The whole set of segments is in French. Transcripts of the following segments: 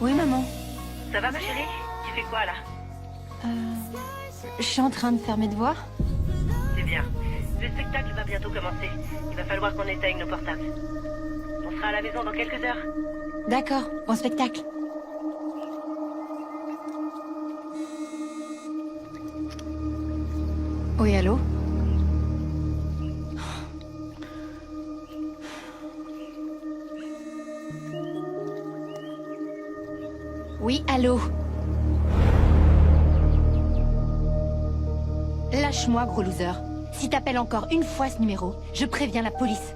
Oui, maman. Ça va, ma chérie? Tu fais quoi, là? Je suis en train de faire mes devoirs. C'est bien. Le spectacle va bientôt commencer. Il va falloir qu'on éteigne nos portables. On sera à la maison dans quelques heures. D'accord, bon spectacle. Oui, allô? Oui, allô? Lâche-moi, gros loser. Si t'appelles encore une fois ce numéro, je préviens la police.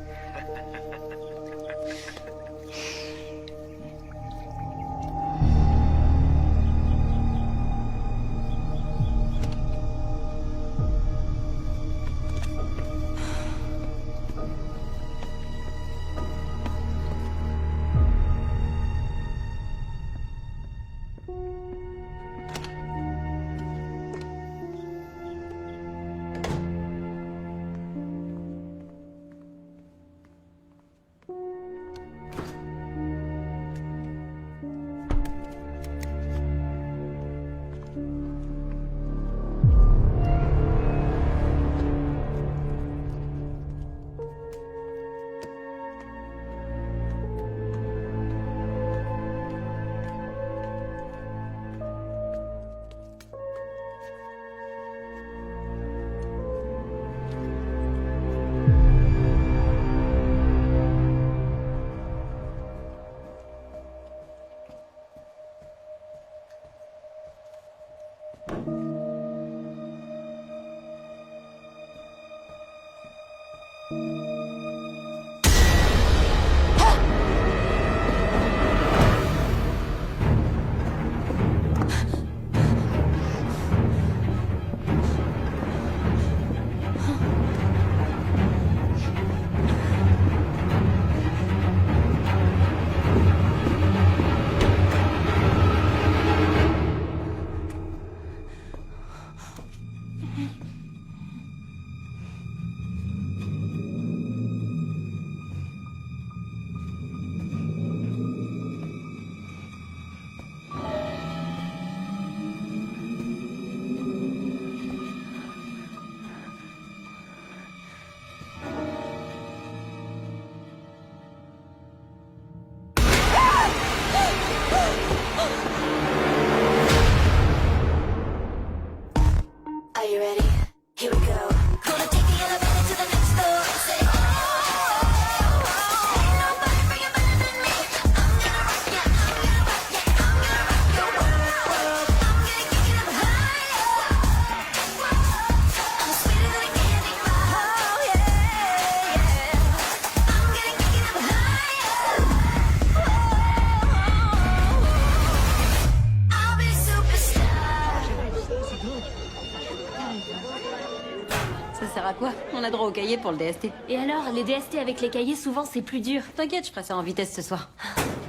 Ça sert à quoi? On a droit au cahier pour le DST. Et alors, les DST avec les cahiers, souvent, c'est plus dur. T'inquiète, je ferai ça en vitesse ce soir.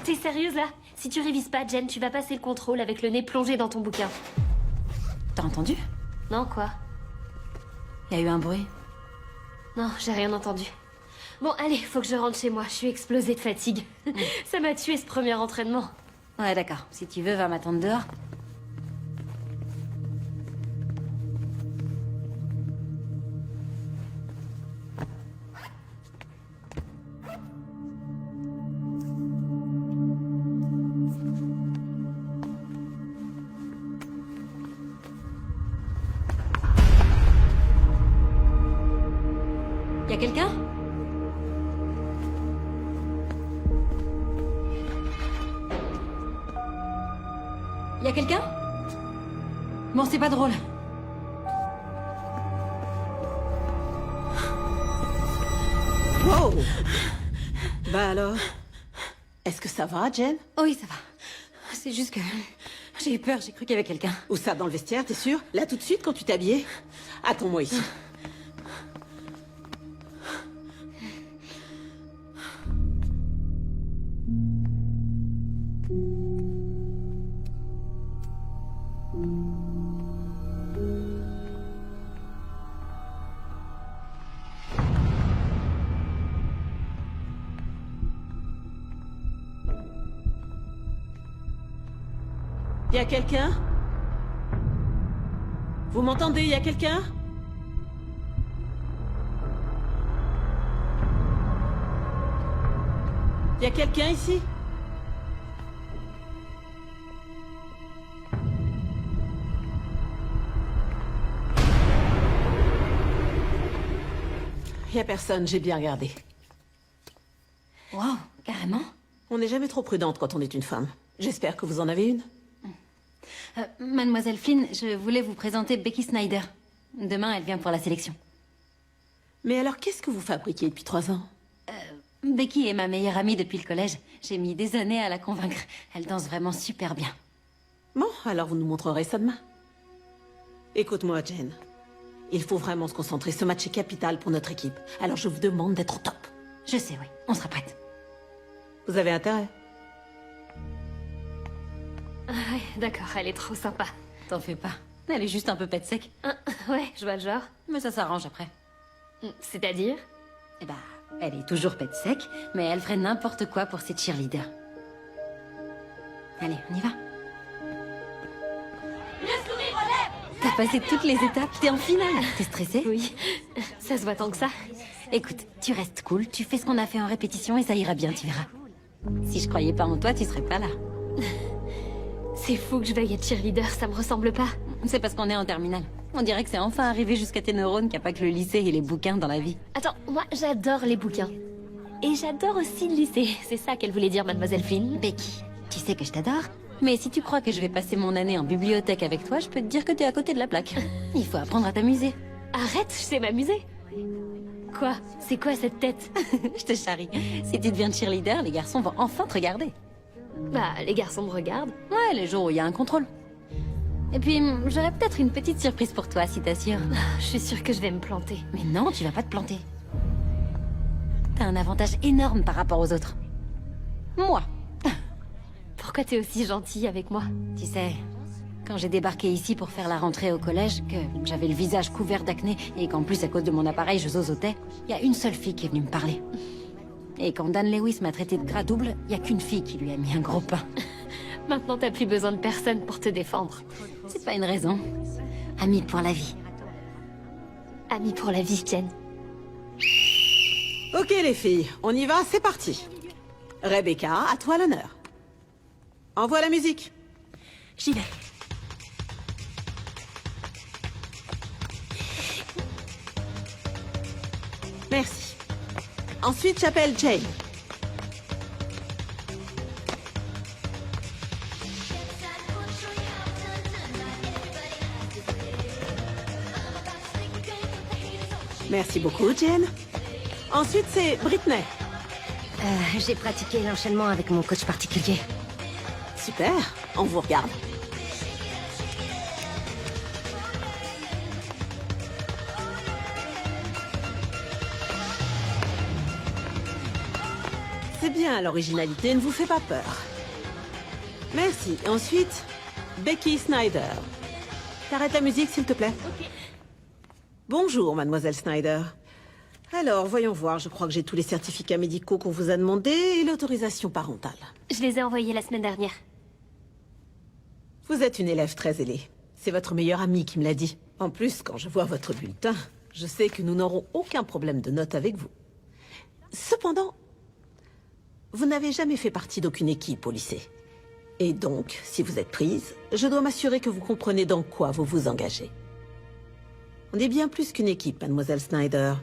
T'es sérieuse, là? Si tu révises pas, Jen, tu vas passer le contrôle avec le nez plongé dans ton bouquin. T'as entendu? Non, quoi? Il y a eu un bruit. Non, j'ai rien entendu. Bon, allez, faut que je rentre chez moi. Je suis explosée de fatigue. Ça m'a tué, ce premier entraînement. Ouais, d'accord. Si tu veux, va m'attendre dehors. Y'a quelqu'un? Y'a quelqu'un? Bon, c'est pas drôle. Oh! Bah alors? Est-ce que ça va, Jen? Oui, ça va. C'est juste que... j'ai eu peur, j'ai cru qu'il y avait quelqu'un. Où ça, dans le vestiaire, t'es sûr? Là, tout de suite, quand tu t'es habillée? Attends-moi ici. Y a quelqu'un? Vous m'entendez? Y a quelqu'un? Y a quelqu'un ici? Y a personne, j'ai bien regardé. Wow, carrément. On n'est jamais trop prudente quand on est une femme. J'espère que vous en avez une. Mademoiselle Flynn, je voulais vous présenter Becky Snyder. Demain, elle vient pour la sélection. Mais alors, qu'est-ce que vous fabriquez depuis 3 ans? Becky est ma meilleure amie depuis le collège. J'ai mis des années à la convaincre. Elle danse vraiment super bien. Bon, alors vous nous montrerez ça demain. Écoute-moi, Jen. Il faut vraiment se concentrer. Ce match est capital pour notre équipe. Alors je vous demande d'être au top. Je sais, oui. On sera prête. Vous avez intérêt. Ah ouais, d'accord, elle est trop sympa. T'en fais pas. Elle est juste un peu pète sec. Ouais, je vois le genre. Mais ça s'arrange après. C'est-à-dire? Eh bah, elle est toujours pète sec, mais elle ferait n'importe quoi pour ses cheerleaders. Allez, on y va. T'as passé toutes les étapes, t'es en finale. T'es stressée? Oui, ça se voit tant que ça. Écoute, tu restes cool, tu fais ce qu'on a fait en répétition et ça ira bien, tu verras. Si je croyais pas en toi, tu serais pas là. C'est fou que je veuille être cheerleader, ça me ressemble pas. C'est parce qu'on est en terminale. On dirait que c'est enfin arrivé jusqu'à tes neurones qu'il n'y a pas que le lycée et les bouquins dans la vie. Attends, moi j'adore les bouquins. Et j'adore aussi le lycée. C'est ça qu'elle voulait dire, Mademoiselle Flynn. Becky, tu sais que je t'adore, mais si tu crois que je vais passer mon année en bibliothèque avec toi, je peux te dire que t'es à côté de la plaque. Il faut apprendre à t'amuser. Arrête, je sais m'amuser. Quoi? C'est quoi cette tête? Je te charrie. Si tu deviens cheerleader, les garçons vont enfin te regarder. Bah, les garçons me regardent. Ouais, les jours où il y a un contrôle. Et puis, j'aurais peut-être une petite surprise pour toi, si t'assures. Je suis sûre que je vais me planter. Mais non, tu vas pas te planter. T'as un avantage énorme par rapport aux autres. Moi. Pourquoi t'es aussi gentille avec moi? Tu sais, quand j'ai débarqué ici pour faire la rentrée au collège, que j'avais le visage couvert d'acné et qu'en plus, à cause de mon appareil, je zozotais, il y a une seule fille qui est venue me parler. Et quand Dan Lewis m'a traité de gras double, il y a qu'une fille qui lui a mis un gros pain. Maintenant, t'as plus besoin de personne pour te défendre. C'est pas une raison. Amie pour la vie. Amie pour la vie, Jen. Ok les filles, on y va, c'est parti. Rebecca, à toi l'honneur. Envoie la musique. J'y vais. Merci. Ensuite, j'appelle Jane. Merci beaucoup, Jen. Ensuite, c'est Britney. J'ai pratiqué l'enchaînement avec mon coach particulier. Super, on vous regarde. C'est bien, l'originalité ne vous fait pas peur. Merci. Ensuite, Becky Snyder. T'arrêtes la musique, s'il te plaît. Ok. Bonjour, mademoiselle Snyder. Alors, voyons voir, je crois que j'ai tous les certificats médicaux qu'on vous a demandés et l'autorisation parentale. Je les ai envoyés la semaine dernière. Vous êtes une élève très ailée. C'est votre meilleure amie qui me l'a dit. En plus, quand je vois votre bulletin, je sais que nous n'aurons aucun problème de notes avec vous. Cependant, vous n'avez jamais fait partie d'aucune équipe au lycée. Et donc, si vous êtes prise, je dois m'assurer que vous comprenez dans quoi vous vous engagez. On est bien plus qu'une équipe, mademoiselle Snyder.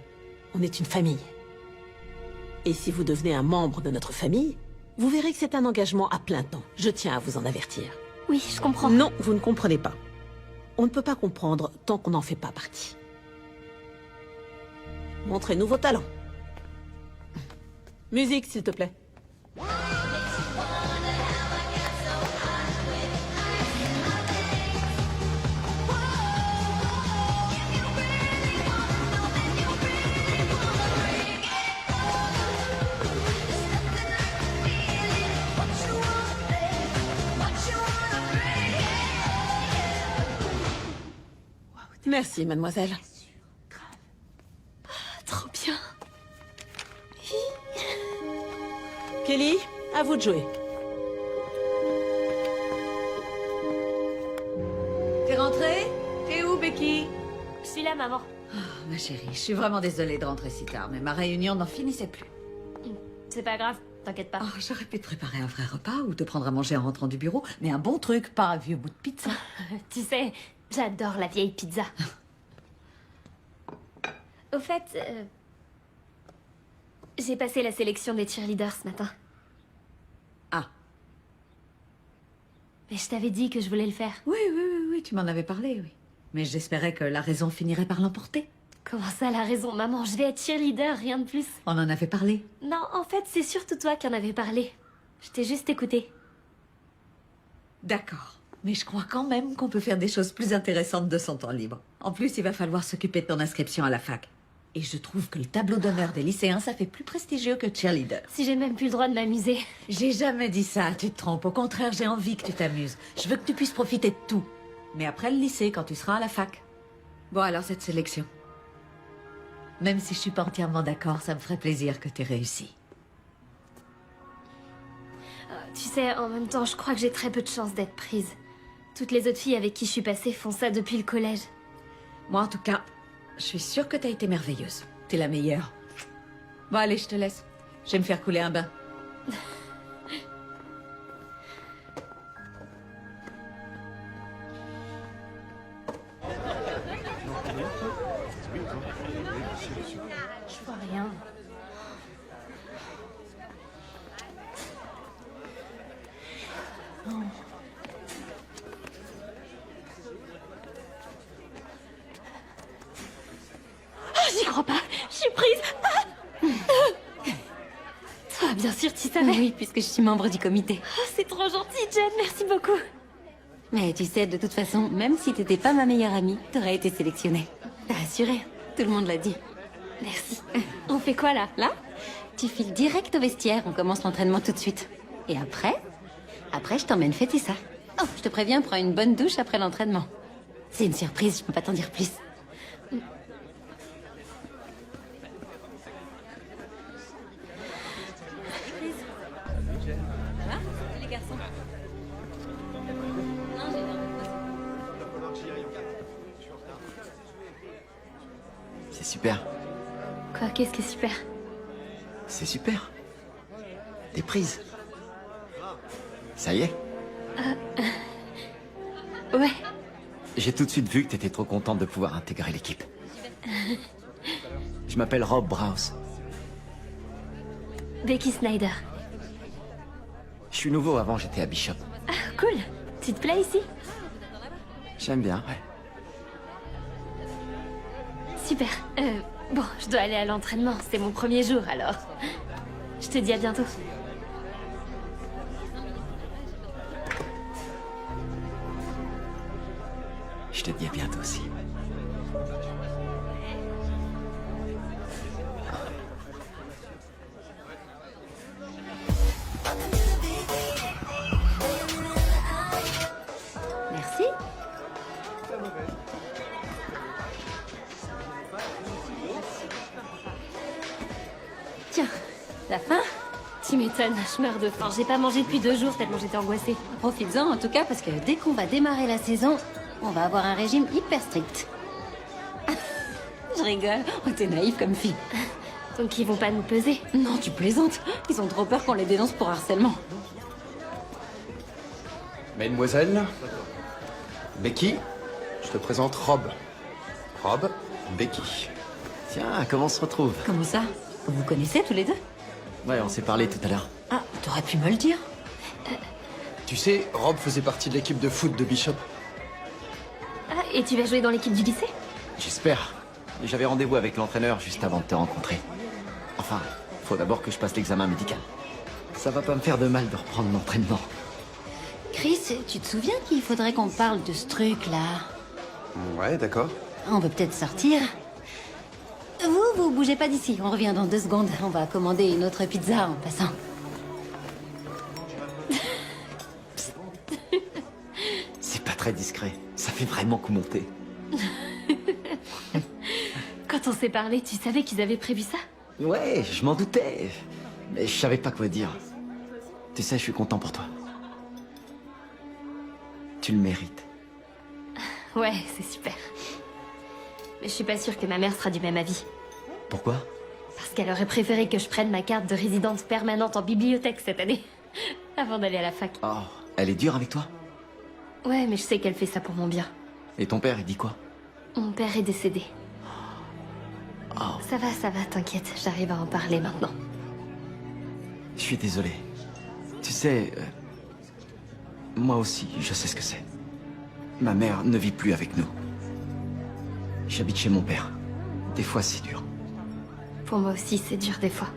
On est une famille. Et si vous devenez un membre de notre famille, vous verrez que c'est un engagement à plein temps. Je tiens à vous en avertir. Oui, je comprends. Non, vous ne comprenez pas. On ne peut pas comprendre tant qu'on n'en fait pas partie. Montrez-nous vos talents. Musique, s'il te plaît. Merci, mademoiselle. Trop bien. Kelly, à vous de jouer. T'es rentrée? T'es où, Becky? Je suis là, maman. Ma chérie, je suis vraiment désolée de rentrer si tard, mais ma réunion n'en finissait plus. C'est pas grave, t'inquiète pas. Oh, j'aurais pu te préparer un vrai repas ou te prendre à manger en rentrant du bureau, mais un bon truc, pas un vieux bout de pizza. Tu sais, j'adore la vieille pizza. Au fait, j'ai passé la sélection des cheerleaders ce matin. Ah. Mais je t'avais dit que je voulais le faire. Oui, tu m'en avais parlé, oui. Mais j'espérais que la raison finirait par l'emporter. Comment ça, la raison, maman? Je vais être cheerleader, rien de plus. On en avait parlé. Non, en fait, c'est surtout toi qui en avais parlé. Je t'ai juste écouté. D'accord. Mais je crois quand même qu'on peut faire des choses plus intéressantes de son temps libre. En plus, il va falloir s'occuper de ton inscription à la fac. Et je trouve que le tableau d'honneur des lycéens, ça fait plus prestigieux que cheerleader. Si j'ai même plus le droit de m'amuser. J'ai jamais dit ça, tu te trompes. Au contraire, j'ai envie que tu t'amuses. Je veux que tu puisses profiter de tout. Mais après le lycée, quand tu seras à la fac. Bon, alors cette sélection. Même si je suis pas entièrement d'accord, ça me ferait plaisir que tu aies réussi. Tu sais, en même temps, je crois que j'ai très peu de chances d'être prise. Toutes les autres filles avec qui je suis passée font ça depuis le collège. Moi, en tout cas, je suis sûre que t'as été merveilleuse. T'es la meilleure. Bon, allez, je te laisse. Je vais me faire couler un bain. Je vois rien. J'y crois pas. Je suis prise. Toi, bien sûr, tu savais. Oui, puisque je suis membre du comité. Oh, c'est trop gentil, Jen. Merci beaucoup. Mais tu sais, de toute façon, même si t'étais pas ma meilleure amie, t'aurais été sélectionnée. T'as assuré. Tout le monde l'a dit. Merci. On fait quoi, là? Là, tu files direct au vestiaire. On commence l'entraînement tout de suite. Et après, je t'emmène fêter ça. Oh, je te préviens, prends une bonne douche après l'entraînement. C'est une surprise, je peux pas t'en dire plus. Les garçons. C'est super. Quoi, qu'est-ce qui est super? C'est super. T'es prise. Ça y est. Ouais. J'ai tout de suite vu que t'étais trop contente de pouvoir intégrer l'équipe. Je m'appelle Rob Browse. Becky Snyder. Je suis nouveau, avant j'étais à Bishop. Ah, cool. Tu te plais ici? J'aime bien, ouais. Super. Bon, je dois aller à l'entraînement. C'est mon premier jour, alors. Je te dis à bientôt. Je te dis à bientôt aussi. Merci. Tiens, la faim? Tu m'étonnes, je meurs de faim. J'ai pas mangé depuis 2 jours tellement j'étais angoissée. Profites-en en tout cas parce que dès qu'on va démarrer la saison, on va avoir un régime hyper strict. Je rigole, oh, t'es naïve comme fille. Donc ils vont pas nous peser. Non, tu plaisantes. Ils ont trop peur qu'on les dénonce pour harcèlement. Mesdemoiselles, Becky, je te présente Rob. Rob, Becky. Tiens, comment on se retrouve? Comment ça? Vous vous connaissez tous les deux? Ouais, on s'est parlé tout à l'heure. Ah, t'aurais pu me le dire. Tu sais, Rob faisait partie de l'équipe de foot de Bishop. Ah, et tu vas jouer dans l'équipe du lycée? J'espère. J'avais rendez-vous avec l'entraîneur juste avant de te rencontrer. Enfin, Faut d'abord que je passe l'examen médical. Ça va pas me faire de mal de reprendre l'entraînement. Chris, tu te souviens qu'il faudrait qu'on parle de ce truc-là? Ouais, d'accord. On peut peut-être sortir. Vous bougez pas d'ici. On revient dans 2 secondes. On va commander une autre pizza en passant. C'est pas très discret. Ça fait vraiment coup monter. Quand on s'est parlé, tu savais qu'ils avaient prévu ça? Ouais, je m'en doutais. Mais je savais pas quoi dire. Tu sais, je suis content pour toi. Tu le mérites. Ouais, c'est super. Mais je suis pas sûre que ma mère sera du même avis. Pourquoi? Parce qu'elle aurait préféré que je prenne ma carte de résidente permanente en bibliothèque cette année. Avant d'aller à la fac. Oh, elle est dure avec toi? Ouais, mais je sais qu'elle fait ça pour mon bien. Et ton père, il dit quoi? Mon père est décédé. Oh, Ça va, t'inquiète. J'arrive à en parler maintenant. je suis désolé. Tu sais, moi aussi, je sais ce que c'est. Ma mère ne vit plus avec nous. J'habite chez mon père. Des fois, c'est dur. Pour moi aussi, c'est dur des fois.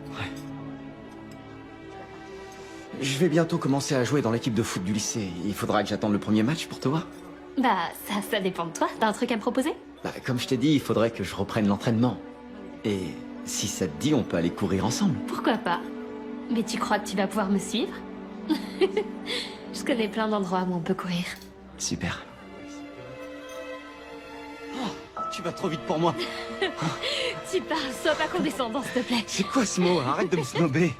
Je vais bientôt commencer à jouer dans l'équipe de foot du lycée. Il faudra que j'attende le premier match pour te voir. Bah, ça dépend de toi. T'as un truc à me proposer? Bah, comme je t'ai dit, il faudrait que je reprenne l'entraînement. Et si ça te dit, on peut aller courir ensemble. Pourquoi pas? Mais tu crois que tu vas pouvoir me suivre? Je connais plein d'endroits où on peut courir. Super. Oh, tu vas trop vite pour moi. Tu parles, sois pas condescendant, s'il te plaît. C'est quoi ce mot? Arrête de me snober.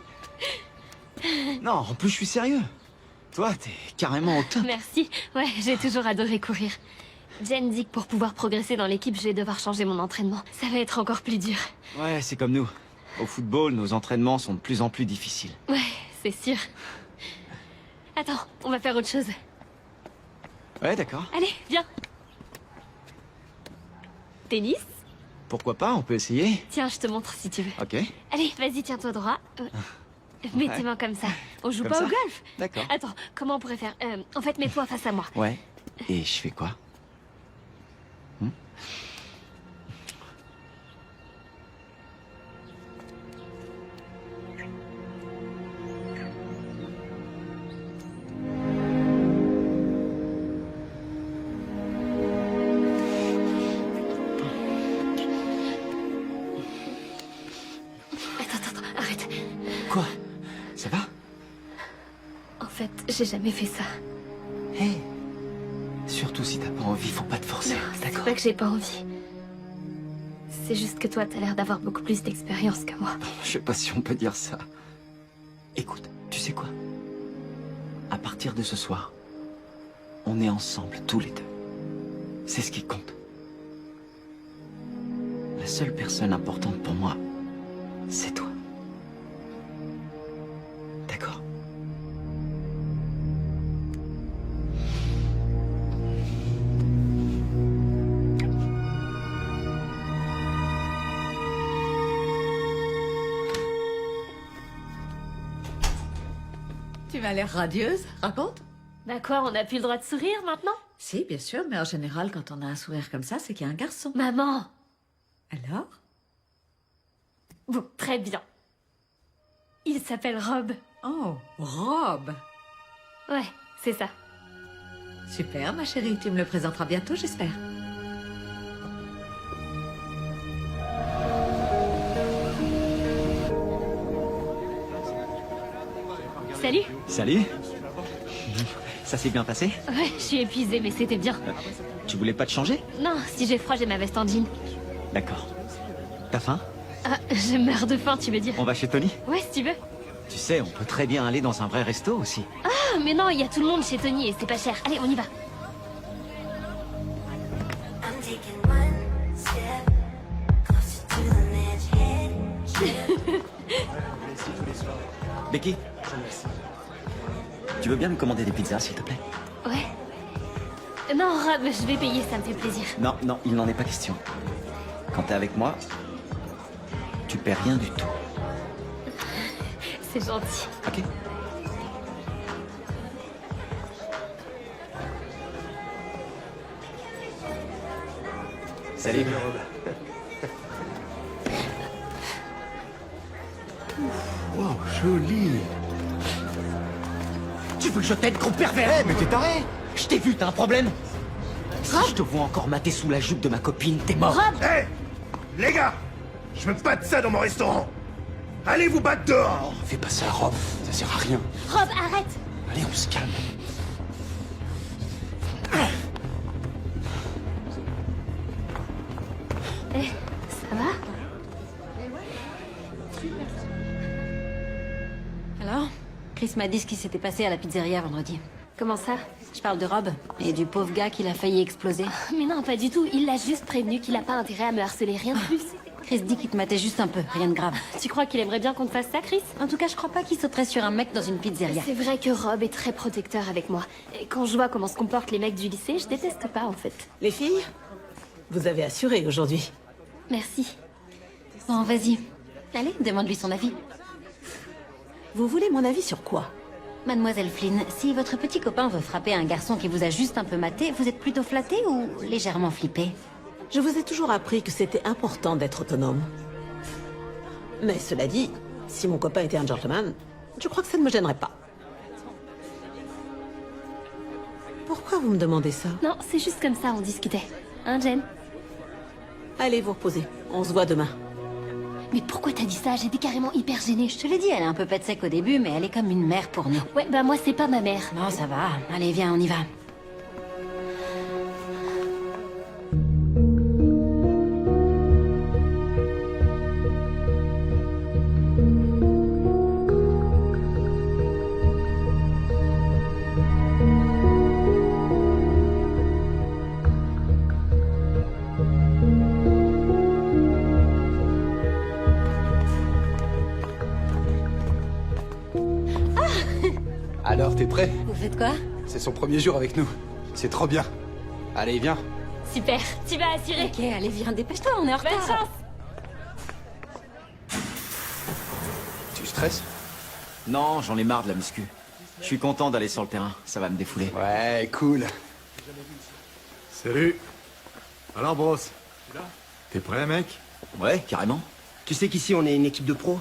Non, en plus, je suis sérieux. Toi, t'es carrément au top. Merci. Ouais, j'ai toujours adoré courir. Jen dit que pour pouvoir progresser dans l'équipe, je vais devoir changer mon entraînement. Ça va être encore plus dur. Ouais, c'est comme nous. Au football, nos entraînements sont de plus en plus difficiles. Ouais, c'est sûr. Attends, on va faire autre chose. Ouais, d'accord. Allez, viens. Tennis? Pourquoi pas, on peut essayer. Tiens, je te montre si tu veux. Ok. Allez, vas-y, tiens-toi droit. Mets tes mains comme ça. On joue Comme pas ça au golf? D'accord. Attends, comment on pourrait faire? En fait, mets-toi face à moi. Ouais. Et je fais quoi? Attends, arrête. Quoi? Ça va? En fait, j'ai jamais fait ça. Hé. Surtout si t'as pas envie, faut pas te forcer, C'est d'accord? pas que j'ai pas envie. C'est juste que toi, t'as l'air d'avoir beaucoup plus d'expérience que moi. Je sais pas si on peut dire ça. Écoute, tu sais quoi? À partir de ce soir, on est ensemble tous les deux. C'est ce qui compte. La seule personne importante pour moi, c'est toi. D'accord? Tu m'as l'air radieuse. Raconte. Bah quoi, on n'a plus le droit de sourire maintenant? Si, bien sûr, mais en général, quand on a un sourire comme ça, c'est qu'il y a un garçon. Maman! Alors? Bon, très bien. Il s'appelle Rob. Oh, Rob. Ouais, c'est ça. Super, ma chérie. Tu me le présenteras bientôt, j'espère. Salut! Salut. Ça s'est bien passé? Ouais, je suis épuisée, mais c'était bien. Tu voulais pas te changer? Non, si j'ai froid, j'ai ma veste en jean. D'accord. T'as faim? Ah, je meurs de faim, tu veux dire? On va chez Tony? Ouais, si tu veux. Tu sais, on peut très bien aller dans un vrai resto aussi. Ah, mais non, il y a tout le monde chez Tony et c'est pas cher. Allez, on y va. Becky? Tu veux bien me commander des pizzas, s'il te plaît? Ouais. Non, Rob, je vais payer, ça me fait plaisir. Non, non, il n'en est pas question. Quand t'es avec moi, tu perds rien du tout. C'est gentil. Ok? Salut. Wow, joli. Tu veux que je t'aide, gros pervers? Mais t'es taré. Je t'ai vu, t'as un problème? Si je te vois encore mater sous la jupe de ma copine, t'es mort. Hé les gars, je veux pas de ça dans mon restaurant. Allez vous battre dehors. Fais pas ça, Rob. Ça sert à rien. Rob, arrête! Allez, on se calme. Eh, ça va? Alors Chris m'a dit ce qui s'était passé à la pizzeria vendredi. Comment ça? Je parle de Rob et du pauvre gars qui l'a failli exploser. Mais non, pas du tout. Il l'a juste prévenu qu'il a pas intérêt à me harceler, rien de plus. Chris dit qu'il te matait juste un peu, rien de grave. Tu crois qu'il aimerait bien qu'on te fasse ça, Chris? En tout cas, je crois pas qu'il sauterait sur un mec dans une pizzeria. C'est vrai que Rob est très protecteur avec moi. Et quand je vois comment se comportent les mecs du lycée, je déteste pas, en fait. Les filles, vous avez assuré aujourd'hui. Merci. Bon, vas-y. Allez, demande-lui son avis. Vous voulez mon avis sur quoi? Mademoiselle Flynn, si votre petit copain veut frapper un garçon qui vous a juste un peu maté, vous êtes plutôt flatté ou légèrement flippé? Je vous ai toujours appris que c'était important d'être autonome. Mais cela dit, si mon copain était un gentleman, je crois que ça ne me gênerait pas. Pourquoi vous me demandez ça? Non, c'est juste comme ça, on discutait. Hein, Jen? Allez vous reposer, on se voit demain. Mais pourquoi t'as dit ça? J'étais carrément hyper gênée. Je te l'ai dit, elle est un peu pète sec au début, mais elle est comme une mère pour nous. Ouais, bah moi, c'est pas ma mère. Bon, ça va. Allez, viens, on y va. Alors, t'es prêt? Vous faites quoi? C'est son premier jour avec nous. C'est trop bien. Allez, viens. Super, tu vas assurer. Ok, allez, viens, dépêche-toi, on est en retard. Bonne chance. Tu stresses? Non, j'en ai marre de la muscu. Je suis content d'aller sur le terrain, ça va me défouler. Ouais, cool. Salut. Alors, Bros, t'es prêt, mec? Ouais, carrément. Tu sais qu'ici, on est une équipe de pros.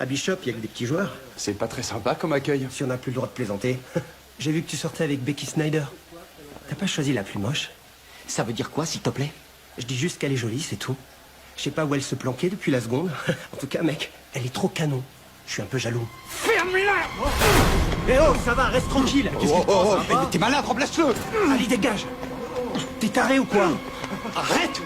À Bishop, il y a que des petits joueurs. C'est pas très sympa comme accueil. Si on n'a plus le droit de plaisanter. J'ai vu que tu sortais avec Becky Snyder. T'as pas choisi la plus moche? Ça veut dire quoi, s'il te plaît? Je dis juste qu'elle est jolie, c'est tout. Je sais pas où elle se planquait depuis la seconde. En tout cas, mec, elle est trop canon. Je suis un peu jaloux. Ferme-la! Eh oh, ça va, reste tranquille. Qu'est-ce qui te passe, hein? Mais t'es malade, remplace-le! Allez, dégage. T'es taré ou quoi? Arrête!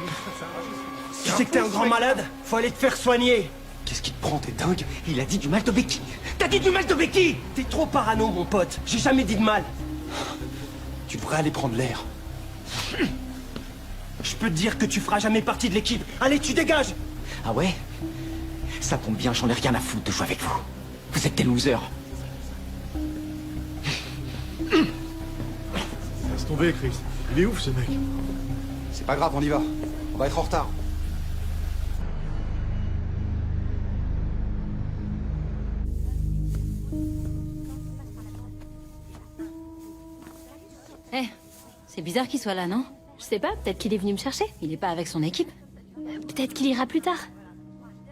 Tu sais que t'es un grand malade? Faut aller te faire soigner. Qu'est-ce qui te prend, t'es dingue? Il a dit du mal de Becky. T'as dit du mal de Becky? T'es trop parano, mon pote. J'ai jamais dit de mal. Tu devrais aller prendre l'air. Je peux te dire que tu feras jamais partie de l'équipe. Allez, tu dégages. Ah ouais? Ça tombe bien, j'en ai rien à foutre de jouer avec vous. Vous êtes des losers. Laisse tomber, Chris. Il est ouf, ce mec. C'est pas grave, on y va. On va être en retard. Eh, c'est bizarre qu'il soit là, non? Je sais pas, peut-être qu'il est venu me chercher. Il est pas avec son équipe? Peut-être qu'il ira plus tard.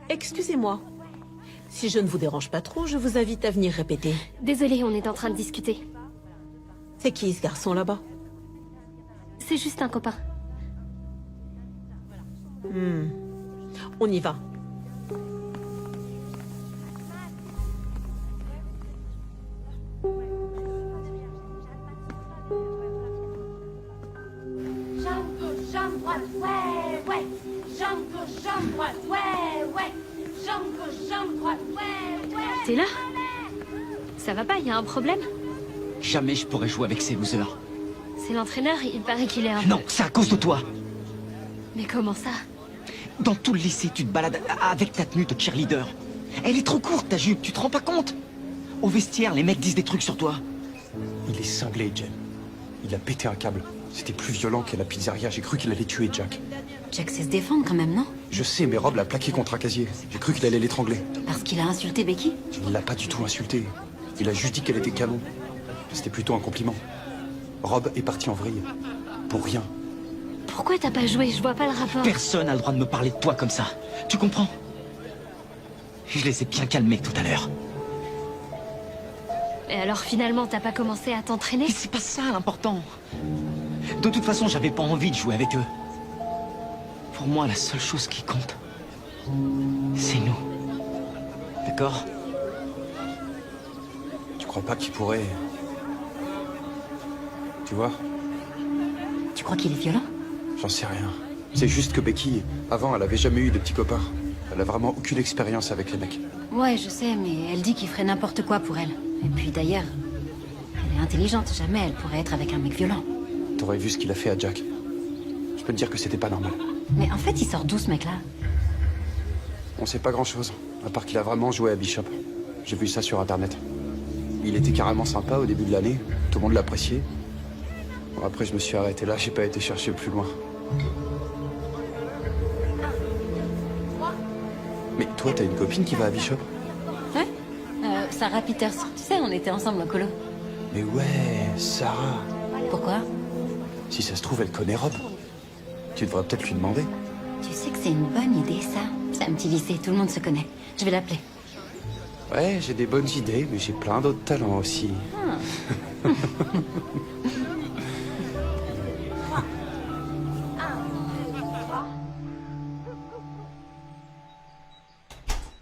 Excusez-moi. Si je ne vous dérange pas trop, je vous invite à venir répéter. Désolée, on est en train de discuter. C'est qui ce garçon là-bas? C'est juste un copain. On y va. Jambe gauche, jambe droite, ouais, ouais. Jambe gauche, jambe droite, ouais, ouais. Jambe gauche, jambe droite, ouais, ouais. T'es là? Ça va pas, y a un problème? Jamais je pourrais jouer avec ces losers. C'est l'entraîneur, il paraît qu'il est un Non, peu... c'est à cause de toi. Mais comment ça? Dans tout le lycée, tu te balades avec ta tenue de cheerleader. Elle est trop courte, ta jupe, tu te rends pas compte? Au vestiaire, les mecs disent des trucs sur toi. Il est cinglé, Jen. Il a pété un câble. C'était plus violent qu'à la pizzeria. J'ai cru qu'il allait tuer Jack. Jack sait se défendre quand même, non? Je sais, mais Rob l'a plaqué contre un casier. J'ai cru qu'il allait l'étrangler. Parce qu'il a insulté Becky? Il l'a pas du tout insulté. Il a juste dit qu'elle était canon. C'était plutôt un compliment. Rob est parti en vrille. Pour rien. Pourquoi t'as pas joué? Je vois pas le rapport. Personne n'a le droit de me parler de toi comme ça. Tu comprends? Je les ai bien calmés tout à l'heure. Et alors finalement, t'as pas commencé à t'entraîner? Mais c'est pas ça l'important. De toute façon, j'avais pas envie de jouer avec eux. Pour moi, la seule chose qui compte, c'est nous. D'accord? Tu crois pas qu'il pourrait... Tu vois? Tu crois qu'il est violent? J'en sais rien. C'est juste que Becky, avant, elle avait jamais eu de petits copains. Elle a vraiment aucune expérience avec les mecs. Ouais, je sais, mais elle dit qu'il ferait n'importe quoi pour elle. Et puis d'ailleurs, elle est intelligente. Jamais elle pourrait être avec un mec violent. T'aurais vu ce qu'il a fait à Jack. Je peux te dire que c'était pas normal. Mais en fait, il sort d'où ce mec-là? On sait pas grand-chose, à part qu'il a vraiment joué à Bishop. J'ai vu ça sur Internet. Il était carrément sympa au début de l'année. Tout le monde l'appréciait. Bon, après, je me suis arrêté là. J'ai pas été chercher plus loin. Mais toi, t'as une copine qui va à Bishop? Ouais. Sarah Peters. Tu sais, on était ensemble en colo. Mais ouais, Sarah. Pourquoi? Si ça se trouve, elle connaît Rob. Tu devrais peut-être lui demander. Tu sais que c'est une bonne idée, ça. C'est un petit lycée, tout le monde se connaît. Je vais l'appeler. Ouais, j'ai des bonnes idées, mais j'ai plein d'autres talents aussi.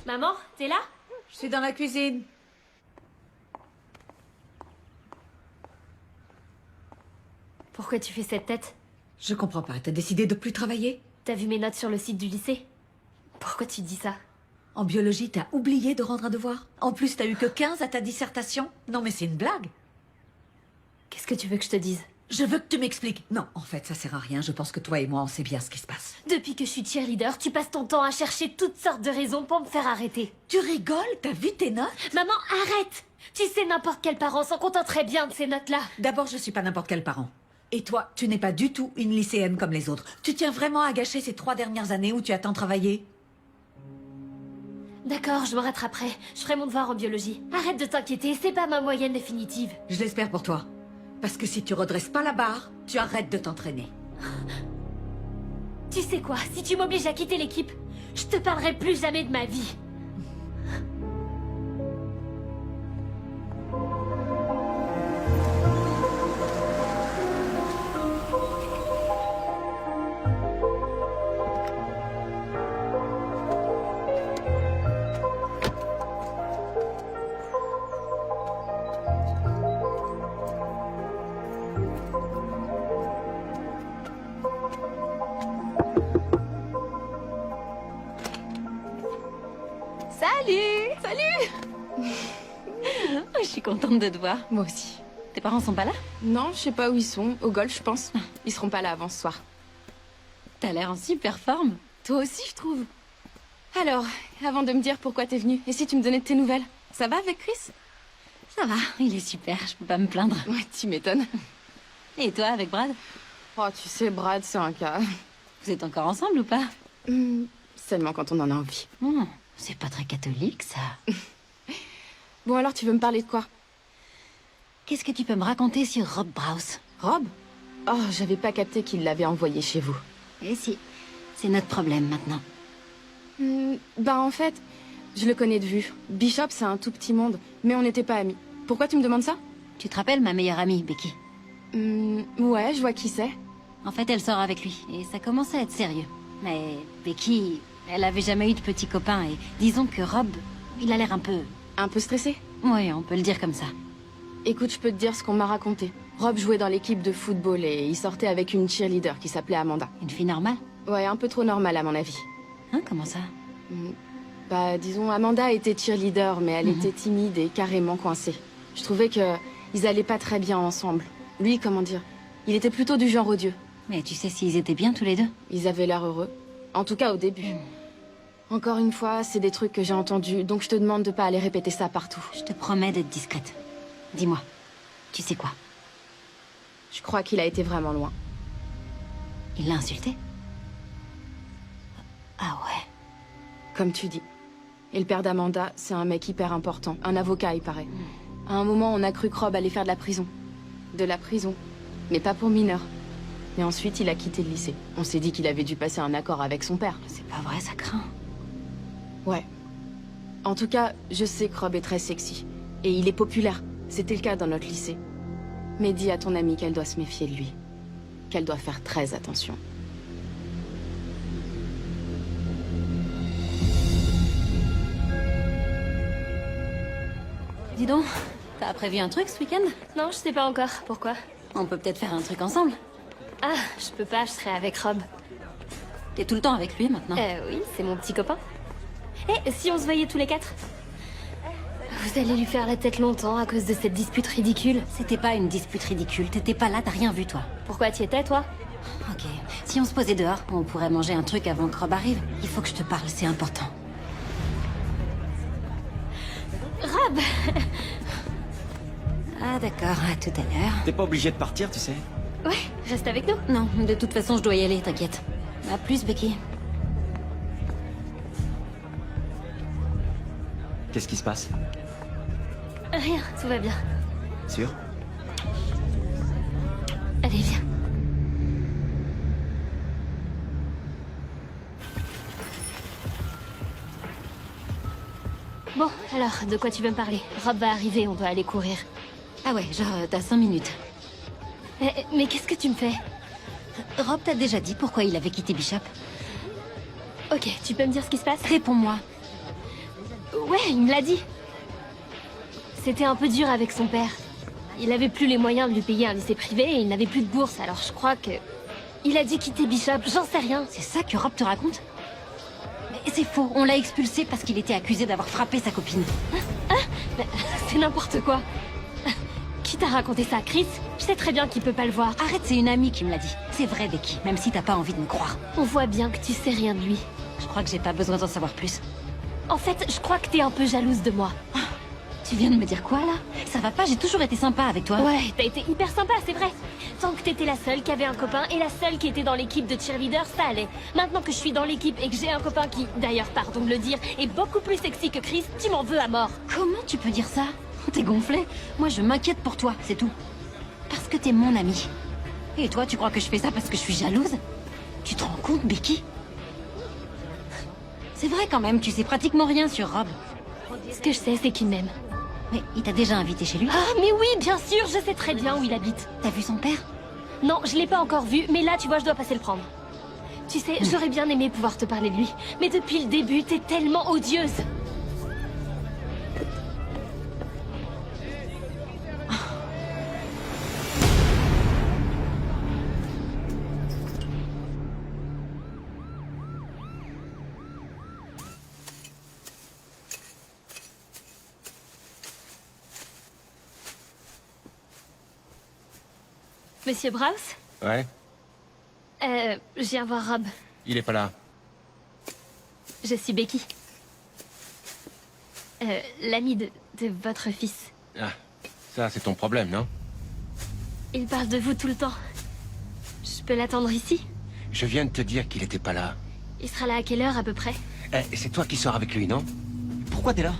Maman, t'es là? Je suis dans la cuisine. Pourquoi tu fais cette tête? Je comprends pas. T'as décidé de plus travailler? T'as vu mes notes sur le site du lycée? Pourquoi tu dis ça? En biologie, t'as oublié de rendre un devoir? En plus, t'as eu que 15 à ta dissertation? Non, mais c'est une blague. Qu'est-ce que tu veux que je te dise? Je veux que tu m'expliques. Non, en fait, ça sert à rien. Je pense que toi et moi, on sait bien ce qui se passe. Depuis que je suis cheerleader, tu passes ton temps à chercher toutes sortes de raisons pour me faire arrêter. Tu rigoles? T'as vu tes notes? Maman, arrête! Tu sais, n'importe quel parent s'en contenterait bien de ces notes-là. D'abord, je suis pas n'importe quel parent. Et toi, tu n'es pas du tout une lycéenne comme les autres. Tu tiens vraiment à gâcher ces 3 dernières années où tu as tant travaillé? D'accord, je me rattraperai. Je ferai mon devoir en biologie. Arrête de t'inquiéter, c'est pas ma moyenne définitive. Je l'espère pour toi. Parce que si tu redresses pas la barre, tu arrêtes de t'entraîner. Tu sais quoi, si tu m'obliges à quitter l'équipe, je te parlerai plus jamais de ma vie. Salut! Salut! Je suis contente de te voir. Moi aussi. Tes parents sont pas là? Non, je sais pas où ils sont. Au golf, je pense. Ils seront pas là avant ce soir. T'as l'air en super forme. Toi aussi, je trouve. Alors, avant de me dire pourquoi t'es venue, et si tu me donnais de tes nouvelles? Ça va avec Chris? Ça va, il est super, je peux pas me plaindre. Ouais, tu m'étonnes. Et toi, avec Brad? Oh, tu sais, Brad, c'est un cas. Vous êtes encore ensemble ou pas? Seulement quand on en a envie. C'est pas très catholique, ça. Bon, alors, tu veux me parler de quoi? Qu'est-ce que tu peux me raconter sur Rob Browse? Rob? Oh, j'avais pas capté qu'il l'avait envoyé chez vous. Eh si, c'est notre problème maintenant. Bah, en fait, je le connais de vue. Bishop, c'est un tout petit monde, mais on n'était pas amis. Pourquoi tu me demandes ça? Tu te rappelles ma meilleure amie, Becky? Ouais, je vois qui c'est. En fait, elle sort avec lui, et ça commence à être sérieux. Mais Becky, elle avait jamais eu de petit copain, et disons que Rob, il a l'air un peu... Un peu stressé? Ouais, on peut le dire comme ça. Écoute, je peux te dire ce qu'on m'a raconté. Rob jouait dans l'équipe de football et il sortait avec une cheerleader qui s'appelait Amanda. Une fille normale? Ouais, un peu trop normale à mon avis. Hein, comment ça? Bah, disons, Amanda était cheerleader, mais elle était timide et carrément coincée. Je trouvais que ils allaient pas très bien ensemble. Lui, comment dire, il était plutôt du genre odieux. Mais tu sais s'ils étaient bien tous les deux? Ils avaient l'air heureux. En tout cas, au début. Encore une fois, c'est des trucs que j'ai entendus, donc je te demande de pas aller répéter ça partout. Je te promets d'être discrète. Dis-moi, tu sais quoi? Je crois qu'il a été vraiment loin. Il l'a insulté? Ah ouais. Comme tu dis. Et le père d'Amanda, c'est un mec hyper important. Un avocat, il paraît. À un moment, on a cru que Rob allait faire de la prison. De la prison. Mais pas pour mineurs. Et ensuite, il a quitté le lycée. On s'est dit qu'il avait dû passer un accord avec son père. C'est pas vrai, ça craint. Ouais. En tout cas, je sais que Rob est très sexy. Et il est populaire. C'était le cas dans notre lycée. Mais dis à ton amie qu'elle doit se méfier de lui. Qu'elle doit faire très attention. Dis donc, t'as prévu un truc ce week-end? Non, je sais pas encore. Pourquoi? On peut peut-être faire un truc ensemble. Ah, je peux pas, je serai avec Rob. T'es tout le temps avec lui maintenant. Oui, c'est mon petit copain. Eh, si on se voyait tous les quatre? Vous allez lui faire la tête longtemps à cause de cette dispute ridicule. C'était pas une dispute ridicule, t'étais pas là, t'as rien vu toi. Pourquoi t'y étais, toi? Ok, si on se posait dehors, on pourrait manger un truc avant que Rob arrive. Il faut que je te parle, c'est important. Rob! Ah d'accord, à tout à l'heure. T'es pas obligé de partir, tu sais. Ouais, reste avec nous. Non, de toute façon je dois y aller, t'inquiète. À plus, Becky. Qu'est-ce qui se passe? Rien, tout va bien. Sûr? Allez, viens. Bon, alors, de quoi tu veux me parler? Rob va arriver, on doit aller courir. Ah ouais, genre t'as 5 minutes. Mais qu'est-ce que tu me fais? Rob t'a déjà dit pourquoi il avait quitté Bishop? Ok, tu peux me dire ce qui se passe? Réponds-moi. Ouais, il me l'a dit. C'était un peu dur avec son père. Il avait plus les moyens de lui payer un lycée privé et il n'avait plus de bourse, alors je crois que... Il a dû quitter Bishop, j'en sais rien. C'est ça que Rob te raconte? Mais c'est faux, on l'a expulsé parce qu'il était accusé d'avoir frappé sa copine. Mais c'est n'importe quoi. Qui t'a raconté ça, Chris? Je sais très bien qu'il peut pas le voir. Arrête, c'est une amie qui me l'a dit. C'est vrai, Becky, même si t'as pas envie de me croire. On voit bien que tu sais rien de lui. Je crois que j'ai pas besoin d'en savoir plus. En fait, je crois que t'es un peu jalouse de moi. Tu viens de me dire quoi, là? Ça va pas, j'ai toujours été sympa avec toi. Ouais, t'as été hyper sympa, c'est vrai. Tant que t'étais la seule qui avait un copain et la seule qui était dans l'équipe de cheerleader, ça allait. Maintenant que je suis dans l'équipe et que j'ai un copain qui, d'ailleurs, pardon de le dire, est beaucoup plus sexy que Chris, tu m'en veux à mort. Comment tu peux dire ça? T'es gonflé? Moi, je m'inquiète pour toi, c'est tout. Parce que t'es mon ami. Et toi, tu crois que je fais ça parce que je suis jalouse? Tu te rends compte, Becky? C'est vrai quand même, tu sais pratiquement rien sur Rob. Ce que je sais, c'est qu'il m'aime. Mais il t'a déjà invité chez lui? Ah, mais oui, bien sûr, je sais très bien où il habite. T'as vu son père? Non, je l'ai pas encore vu, mais là, tu vois, je dois passer le prendre. Tu sais, j'aurais bien aimé pouvoir te parler de lui, mais depuis le début, t'es tellement odieuse. Monsieur Browse? Ouais, Je viens voir Rob. il est pas là. Je suis Becky. L'amie de votre fils. Ah, ça c'est ton problème, non? Il parle de vous tout le temps. Je peux l'attendre ici? Je viens de te dire qu'il était pas là. Il sera là à quelle heure à peu près? C'est toi qui sors avec lui, non? Pourquoi t'es là?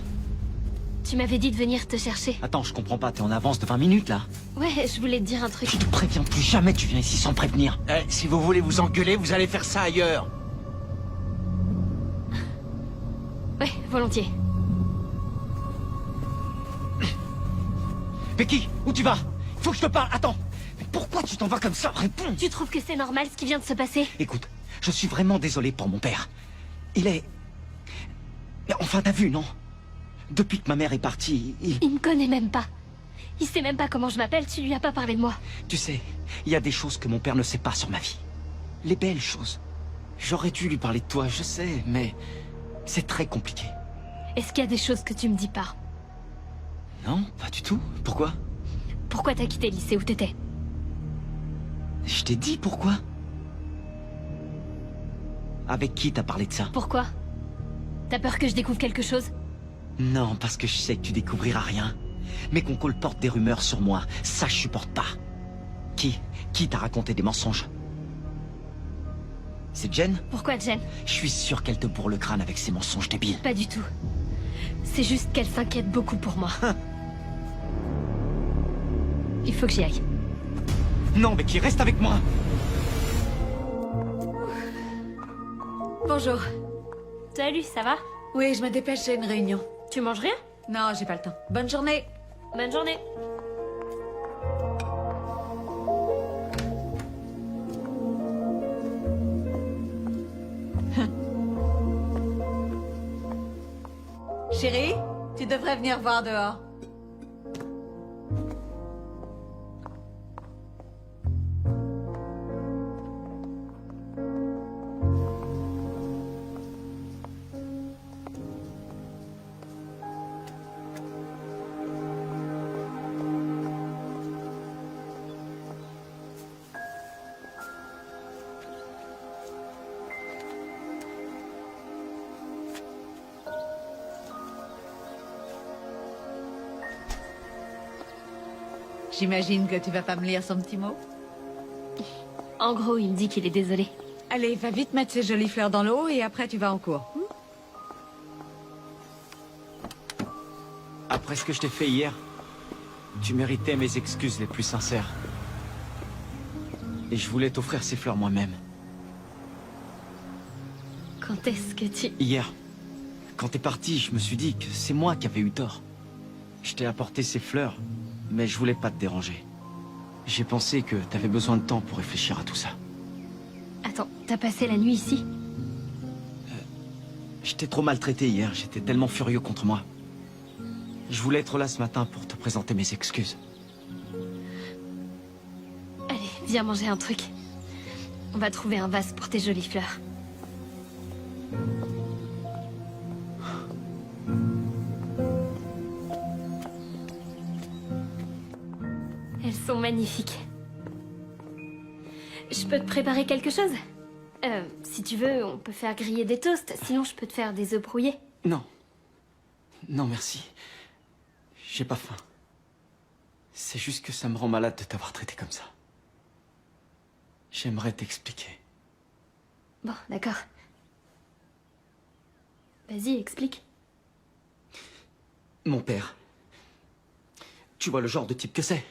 Tu m'avais dit de venir te chercher. Attends, je comprends pas, t'es en avance de 20 minutes, là. Ouais, je voulais te dire un truc. Je te préviens, plus jamais tu viens ici sans prévenir. Si vous voulez vous engueuler, vous allez faire ça ailleurs. Ouais, volontiers. Becky, où tu vas? Faut que je te parle, attends. Mais pourquoi tu t'en vas comme ça? Réponds. Tu trouves que c'est normal ce qui vient de se passer? Écoute, je suis vraiment désolé pour mon père. Il est... Mais enfin, t'as vu, non? Depuis que ma mère est partie, Il me connaît même pas. Il sait même pas comment je m'appelle, tu lui as pas parlé de moi. Tu sais, il y a des choses que mon père ne sait pas sur ma vie. Les belles choses. J'aurais dû lui parler de toi, je sais, mais... c'est très compliqué. Est-ce qu'il y a des choses que tu me dis pas? Non, pas du tout. Pourquoi? Pourquoi t'as quitté le lycée où t'étais? Je t'ai dit pourquoi. Avec qui t'as parlé de ça? Pourquoi? T'as peur que je découvre quelque chose? Non, parce que je sais que tu découvriras rien. Mais qu'on colporte des rumeurs sur moi, ça je supporte pas. Qui t'a raconté des mensonges? C'est Jen? Pourquoi Jen? Je suis sûr qu'elle te bourre le crâne avec ses mensonges débiles. Pas du tout. C'est juste qu'elle s'inquiète beaucoup pour moi. Il faut que j'y aille. Non, mais qui reste avec moi. Bonjour. Salut, ça va? Oui, je me dépêche, j'ai une réunion. Tu manges rien? Non, j'ai pas le temps. Bonne journée. Bonne journée. Chérie, tu devrais venir voir dehors. J'imagine que tu vas pas me lire son petit mot. En gros, il me dit qu'il est désolé. Allez, va vite mettre ces jolies fleurs dans l'eau et après tu vas en cours. Après ce que je t'ai fait hier, tu méritais mes excuses les plus sincères. Et je voulais t'offrir ces fleurs moi-même. Quand est-ce que tu... Hier, quand t'es parti, je me suis dit que c'est moi qui avais eu tort. Je t'ai apporté ces fleurs, mais je voulais pas te déranger. J'ai pensé que t'avais besoin de temps pour réfléchir à tout ça. Attends, t'as passé la nuit ici? Je t'ai trop maltraité hier, j'étais tellement furieux contre moi. Je voulais être là ce matin pour te présenter mes excuses. Allez, viens manger un truc. On va trouver un vase pour tes jolies fleurs. Elles sont magnifiques. Je peux te préparer quelque chose? Si tu veux, on peut faire griller des toasts. Sinon, je peux te faire des œufs brouillés. Non. Non, merci. J'ai pas faim. C'est juste que ça me rend malade de t'avoir traité comme ça. J'aimerais t'expliquer. Bon, d'accord. Vas-y, explique. Mon père. Tu vois le genre de type que c'est.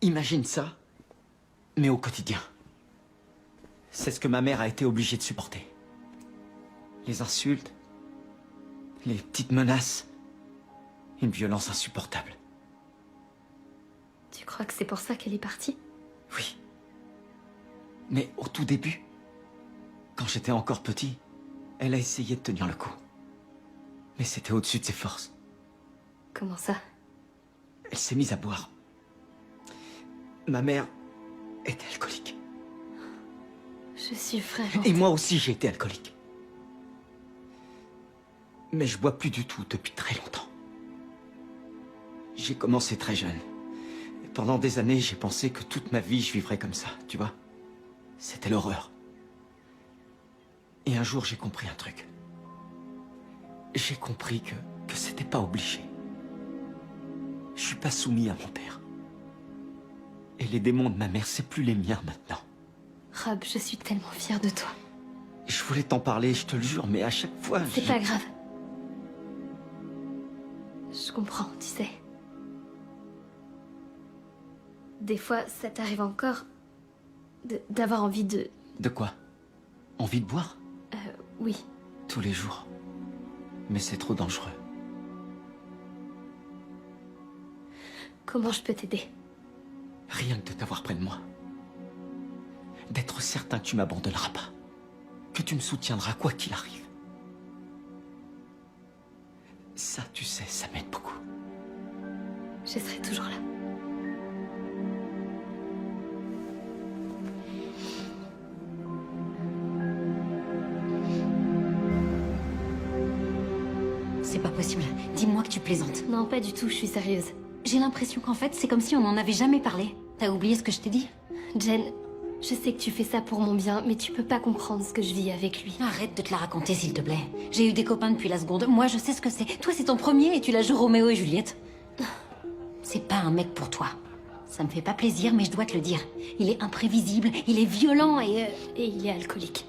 Imagine ça, mais au quotidien. C'est ce que ma mère a été obligée de supporter. Les insultes, les petites menaces, une violence insupportable. Tu crois que c'est pour ça qu'elle est partie? Oui. Mais au tout début, quand j'étais encore petit, elle a essayé de tenir le coup. Mais c'était au-dessus de ses forces. Comment ça? Elle s'est mise à boire. Ma mère était alcoolique. Je suis vraiment... Et moi aussi, j'ai été alcoolique. Mais je bois plus du tout depuis très longtemps. J'ai commencé très jeune. Et pendant des années, j'ai pensé que toute ma vie, je vivrais comme ça, tu vois. C'était l'horreur. Et un jour, j'ai compris un truc. J'ai compris que c'était pas obligé. Je suis pas soumis à mon père. Et les démons de ma mère, c'est plus les miens maintenant. Rob, je suis tellement fière de toi. Je voulais t'en parler, je te le jure, mais à chaque fois... C'est pas grave. Je comprends, tu sais. Des fois, ça t'arrive encore d'avoir envie de... De quoi? Envie de boire? Oui. Tous les jours. Mais c'est trop dangereux. Comment je peux t'aider? Rien que de t'avoir près de moi. D'être certain que tu m'abandonneras pas. Que tu me soutiendras quoi qu'il arrive. Ça, tu sais, ça m'aide beaucoup. Je serai toujours là. C'est pas possible. Dis-moi que tu plaisantes. Non, pas du tout, je suis sérieuse. J'ai l'impression qu'en fait, c'est comme si on n'en avait jamais parlé. T'as oublié ce que je t'ai dit? Jen, je sais que tu fais ça pour mon bien, mais tu peux pas comprendre ce que je vis avec lui. Arrête de te la raconter, s'il te plaît. J'ai eu des copains depuis la seconde. Moi, je sais ce que c'est. Toi, c'est ton premier et tu la joues Roméo et Juliette. C'est pas un mec pour toi. Ça me fait pas plaisir, mais je dois te le dire. Il est imprévisible, il est violent et il est alcoolique.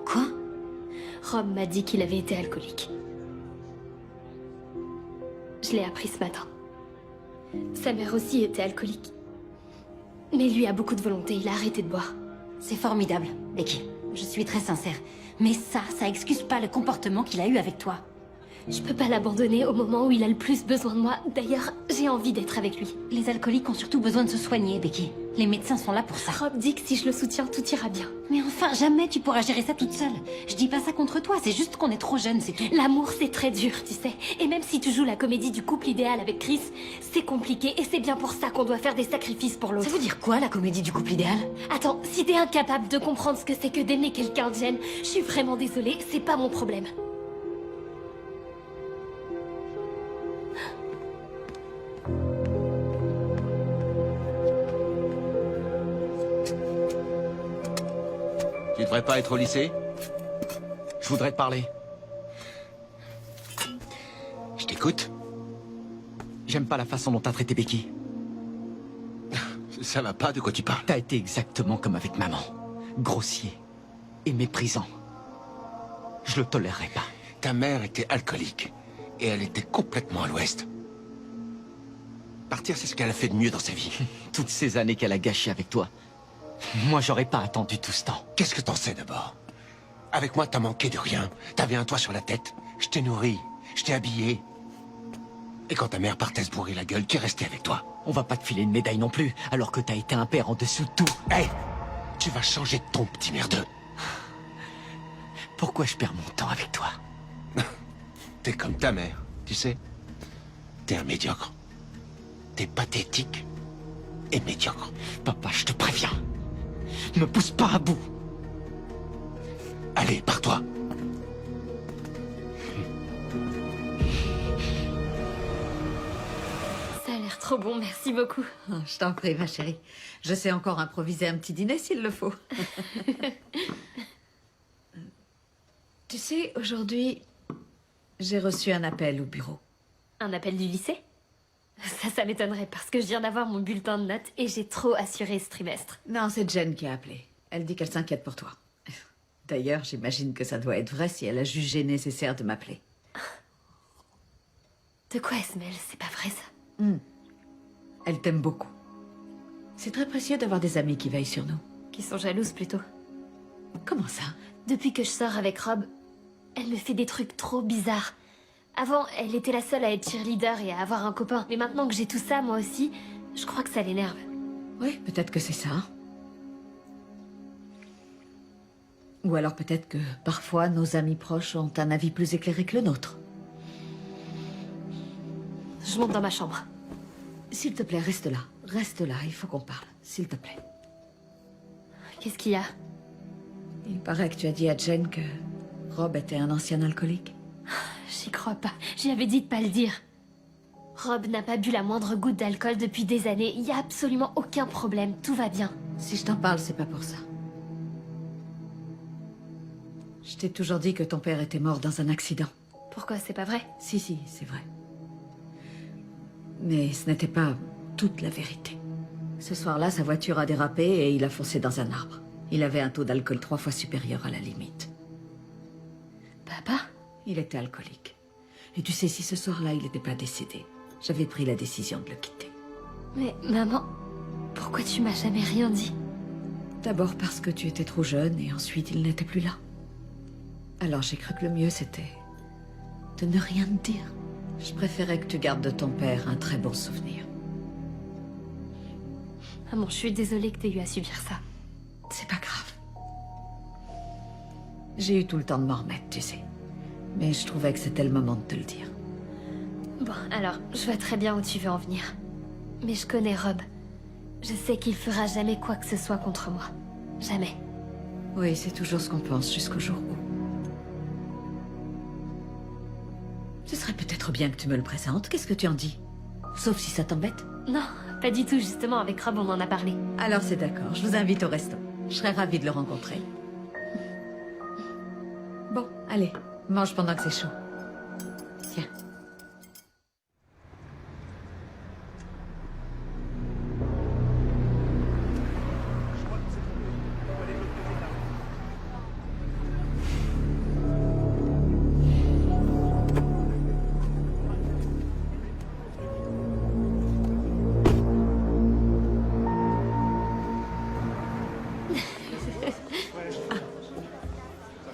Quoi? Rob m'a dit qu'il avait été alcoolique. Je l'ai appris ce matin. Sa mère aussi était alcoolique. Mais lui a beaucoup de volonté, il a arrêté de boire. C'est formidable, Becky. Je suis très sincère. Mais ça excuse pas le comportement qu'il a eu avec toi. Je peux pas l'abandonner au moment où il a le plus besoin de moi. D'ailleurs, j'ai envie d'être avec lui. Les alcooliques ont surtout besoin de se soigner, Becky. Les médecins sont là pour ça. Rob dit que si je le soutiens, tout ira bien. Mais enfin, jamais tu pourras gérer ça toute seule. Je dis pas ça contre toi, c'est juste qu'on est trop jeunes, c'est tout. L'amour, c'est très dur, tu sais. Et même si tu joues la comédie du couple idéal avec Chris, c'est compliqué et c'est bien pour ça qu'on doit faire des sacrifices pour l'autre. Ça veut dire quoi, la comédie du couple idéal? Attends, si t'es incapable de comprendre ce que c'est que d'aimer quelqu'un, Jen, je suis vraiment désolée, c'est pas mon problème. Tu devrais pas être au lycée? Je voudrais te parler. Je t'écoute. J'aime pas la façon dont t'as traité Becky. Ça va pas, de quoi tu parles? T'as été exactement comme avec maman. Grossier et méprisant. Je le tolérerai pas. Ta mère était alcoolique. Et elle était complètement à l'ouest. Partir, c'est ce qu'elle a fait de mieux dans sa vie. Toutes ces années qu'elle a gâchées avec toi. Moi, j'aurais pas attendu tout ce temps. Qu'est-ce que t'en sais d'abord? Avec moi, t'as manqué de rien. T'avais un toit sur la tête. Je t'ai nourri. Je t'ai habillé. Et quand ta mère partait se bourrer la gueule, qui est resté avec toi? On va pas te filer une médaille non plus, alors que t'as été un père en dessous de tout. Hé! Tu vas changer de ton petit merdeux. Pourquoi je perds mon temps avec toi? T'es comme ta mère, tu sais. T'es un médiocre. T'es pathétique et médiocre. Papa, je te préviens. Me pousse pas à bout. Allez, pars-toi. Ça a l'air trop bon, merci beaucoup. Oh, je t'en prie, ma chérie. Je sais encore improviser un petit dîner s'il le faut. Tu sais, aujourd'hui, j'ai reçu un appel au bureau. Un appel du lycée? Ça m'étonnerait parce que je viens d'avoir mon bulletin de notes et j'ai trop assuré ce trimestre. Non, c'est Jen qui a appelé. Elle dit qu'elle s'inquiète pour toi. D'ailleurs, j'imagine que ça doit être vrai si elle a jugé nécessaire de m'appeler. De quoi elle se mêle? C'est pas vrai, ça? Elle t'aime beaucoup. C'est très précieux d'avoir des amis qui veillent sur nous. Qui sont jalouses, plutôt. Comment ça? Depuis que je sors avec Rob, elle me fait des trucs trop bizarres. Avant, elle était la seule à être cheerleader et à avoir un copain. Mais maintenant que j'ai tout ça, moi aussi, je crois que ça l'énerve. Oui, peut-être que c'est ça. Ou alors peut-être que parfois nos amis proches ont un avis plus éclairé que le nôtre. Je monte dans ma chambre. S'il te plaît, reste là. Reste là, il faut qu'on parle. S'il te plaît. Qu'est-ce qu'il y a? Il paraît que tu as dit à Jen que Rob était un ancien alcoolique. J'y crois pas. J'y avais dit de pas le dire. Rob n'a pas bu la moindre goutte d'alcool depuis des années. Il y a absolument aucun problème. Tout va bien. Si je t'en parle, c'est pas pour ça. Je t'ai toujours dit que ton père était mort dans un accident. Pourquoi, c'est pas vrai? Si, c'est vrai. Mais ce n'était pas toute la vérité. Ce soir-là, sa voiture a dérapé et il a foncé dans un arbre. Il avait un taux d'alcool 3 fois supérieur à la limite. Papa? Il était alcoolique. Et tu sais, si ce soir-là, il n'était pas décédé, j'avais pris la décision de le quitter. Mais maman, pourquoi tu m'as jamais rien dit? D'abord parce que tu étais trop jeune et ensuite il n'était plus là. Alors j'ai cru que le mieux c'était de ne rien te dire. Je préférais que tu gardes de ton père un très bon souvenir. Maman, je suis désolée que t'aies eu à subir ça. C'est pas grave. J'ai eu tout le temps de m'en remettre, tu sais. Mais je trouvais que c'était le moment de te le dire. Bon, alors, je vois très bien où tu veux en venir. Mais je connais Rob. Je sais qu'il fera jamais quoi que ce soit contre moi. Jamais. Oui, c'est toujours ce qu'on pense jusqu'au jour où... Ce serait peut-être bien que tu me le présentes. Qu'est-ce que tu en dis? Sauf si ça t'embête. Non, pas du tout. Justement, avec Rob, on en a parlé. Alors c'est d'accord. Je vous invite au resto. Je serais ravie de le rencontrer. Bon, allez. Mange pendant que c'est chaud. Tiens.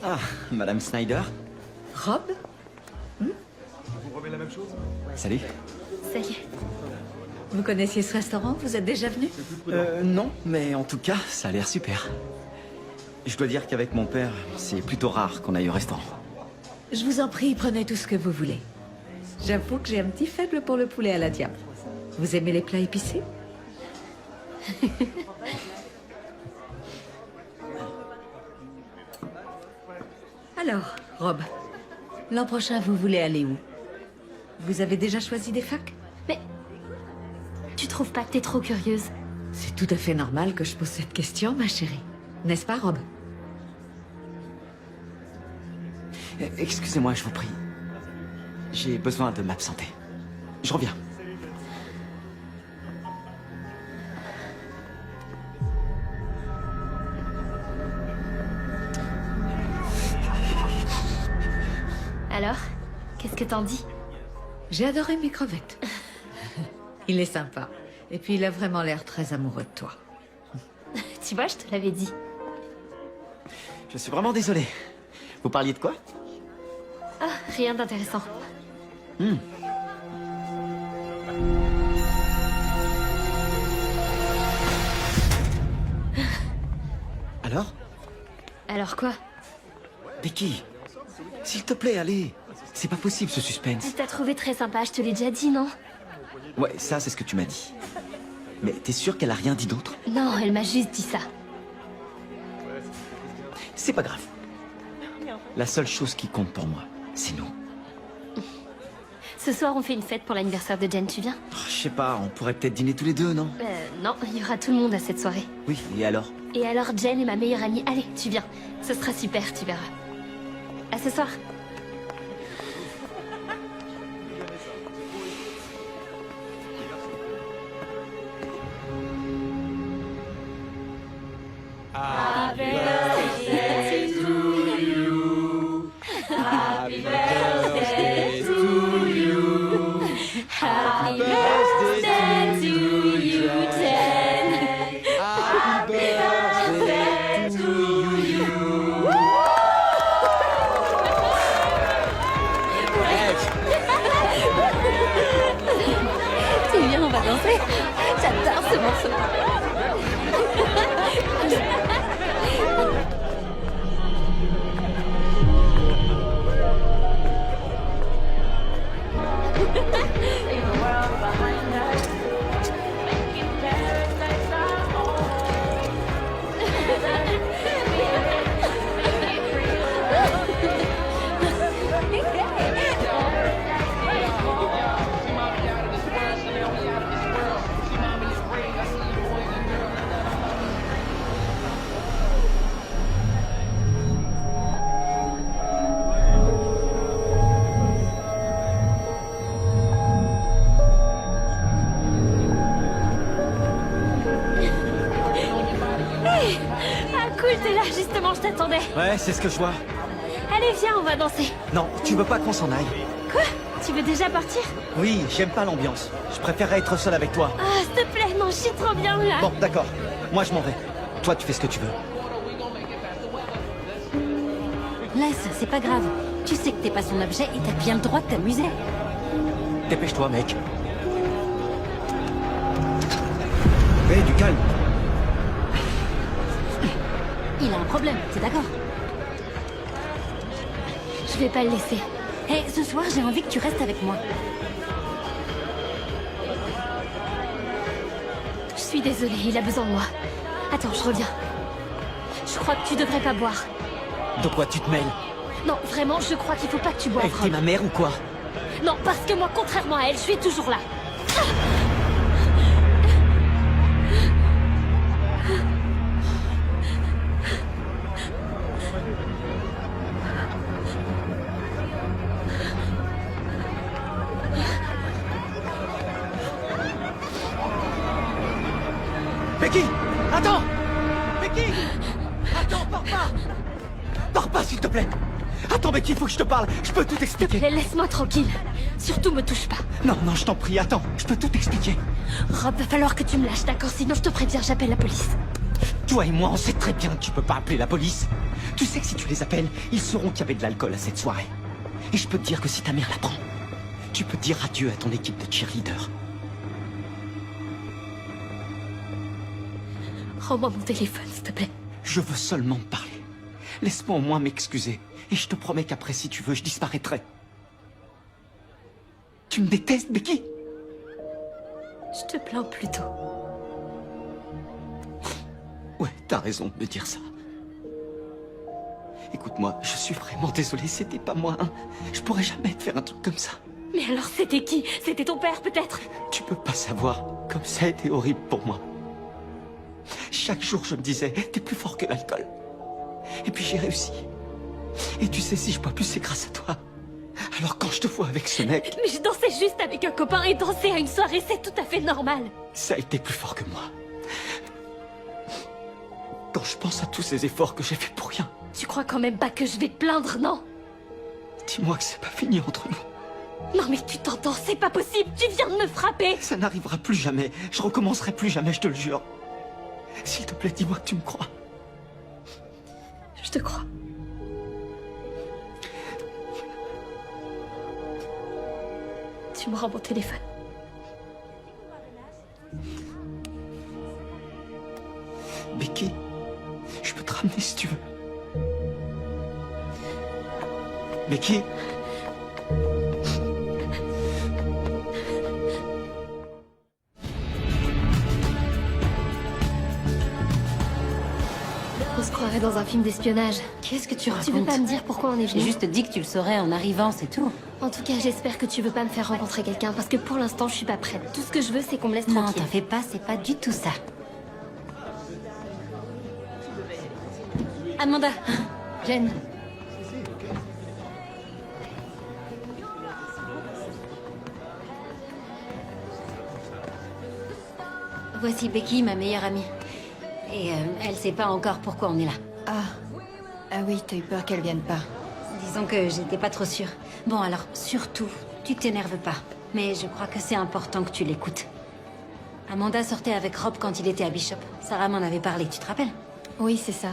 Ah, Madame Snyder. Rob? Salut. Salut. Vous connaissiez ce restaurant? Vous êtes déjà venu? Non, mais en tout cas, ça a l'air super. Je dois dire qu'avec mon père, c'est plutôt rare qu'on aille au restaurant. Je vous en prie, prenez tout ce que vous voulez. J'avoue que j'ai un petit faible pour le poulet à la diable. Vous aimez les plats épicés? Alors, Rob, l'an prochain, vous voulez aller où? Vous avez déjà choisi des facs? Mais... Tu trouves pas que t'es trop curieuse? C'est tout à fait normal que je pose cette question, ma chérie. N'est-ce pas, Rob? Excusez-moi, je vous prie. J'ai besoin de m'absenter. Je reviens. Alors, qu'est-ce que t'en dis? J'ai adoré mes crevettes. Il est sympa. Et puis il a vraiment l'air très amoureux de toi. Tu vois, je te l'avais dit. Je suis vraiment désolé. Vous parliez de quoi? Ah, rien d'intéressant. Alors? Alors quoi? Becky, s'il te plaît, allez. C'est pas possible, ce suspense. Elle t'a trouvé très sympa, je te l'ai déjà dit, non? Ouais, ça, c'est ce que tu m'as dit. Mais t'es sûr qu'elle a rien dit d'autre? Non, elle m'a juste dit ça. C'est pas grave. La seule chose qui compte pour moi, c'est nous. Ce soir, on fait une fête pour l'anniversaire de Jen, tu viens? Oh, je sais pas, on pourrait peut-être dîner tous les deux, non? Non, il y aura tout le monde à cette soirée. Oui, et alors? Et alors, Jen est ma meilleure amie. Allez, tu viens. Ce sera super, tu verras. À ce soir. Happy birthday to you, Jen. Happy birthday to you. Tu viens, on va danser. J'adore ce morceau. T'es là, justement, je t'attendais. Ouais, c'est ce que je vois. Allez, viens, on va danser. Non, tu veux pas qu'on s'en aille? Quoi? Tu veux déjà partir? Oui, j'aime pas l'ambiance. Je préférerais être seul avec toi. Ah, s'il te plaît, non, je suis trop bien là. Bon, d'accord. Moi, je m'en vais. Toi, tu fais ce que tu veux. Laisse, c'est pas grave. Tu sais que t'es pas son objet et t'as bien le droit de t'amuser. Dépêche-toi, mec. Hé, du calme. Il a un problème, t'es d'accord? Je vais pas le laisser. Hé, ce soir, j'ai envie que tu restes avec moi. Je suis désolée, il a besoin de moi. Attends, je reviens. Je crois que tu devrais pas boire. De quoi tu te mêles? Non, vraiment, je crois qu'il faut pas que tu boives. T'es ma mère ou quoi? Non, parce que moi, contrairement à elle, je suis toujours là. Becky! Attends! Becky! Attends, pars pas! Pars pas, s'il te plaît! Attends, Becky, il faut que je te parle! Je peux tout S'il te expliquer! plaît, laisse-moi tranquille. Surtout, me touche pas. Non, non, je t'en prie, attends! Je peux tout expliquer! Rob, va falloir que tu me lâches, d'accord? Sinon, je te préviens, j'appelle la police. Toi et moi, on sait très bien que tu peux pas appeler la police! Tu sais que si tu les appelles, ils sauront qu'il y avait de l'alcool à cette soirée. Et je peux te dire que si ta mère l'apprend, tu peux dire adieu à ton équipe de cheerleaders. Rends-moi mon téléphone, s'il te plaît. Je veux seulement te parler. Laisse-moi au moins m'excuser. Et je te promets qu'après, si tu veux, je disparaîtrai. Tu me détestes, Becky? Je te plains plutôt. Ouais, t'as raison de me dire ça. Écoute-moi, je suis vraiment désolé, c'était pas moi, hein. Je pourrais jamais te faire un truc comme ça. Mais alors c'était qui? C'était ton père, peut-être? Tu peux pas savoir comme ça a été horrible pour moi. Chaque jour, je me disais, t'es plus fort que l'alcool. Et puis j'ai réussi. Et tu sais, si je bois plus, c'est grâce à toi. Alors quand je te vois avec ce mec... Mais je dansais juste avec un copain et danser à une soirée, c'est tout à fait normal. Ça a été plus fort que moi. Quand je pense à tous ces efforts que j'ai fait pour rien... Tu crois quand même pas que je vais te plaindre, non? Dis-moi que c'est pas fini entre nous. Non mais tu t'entends, c'est pas possible, tu viens de me frapper. Ça n'arrivera plus jamais. Je recommencerai plus jamais, je te le jure. S'il te plaît, dis-moi que tu me crois. Je te crois. Tu me rends mon téléphone. Becky, je peux te ramener si tu veux. Becky? On se croirait dans un film d'espionnage. Qu'est-ce que tu racontes? Tu veux pas me dire pourquoi on est J'ai venu? juste dit que tu le saurais en arrivant, c'est tout. En tout cas, j'espère que tu veux pas me faire rencontrer quelqu'un, parce que pour l'instant, je suis pas prête. Tout ce que je veux, c'est qu'on me laisse Non, tranquille. t'en fais pas, c'est pas du tout ça. Amanda, Jen, voici Becky, ma meilleure amie. Et elle sait pas encore pourquoi on est là. Ah oui, t'as eu peur qu'elle vienne pas. Disons que j'étais pas trop sûre. Bon alors, surtout, tu t'énerves pas. Mais je crois que c'est important que tu l'écoutes. Amanda sortait avec Rob quand il était à Bishop. Sarah m'en avait parlé, tu te rappelles? Oui, c'est ça.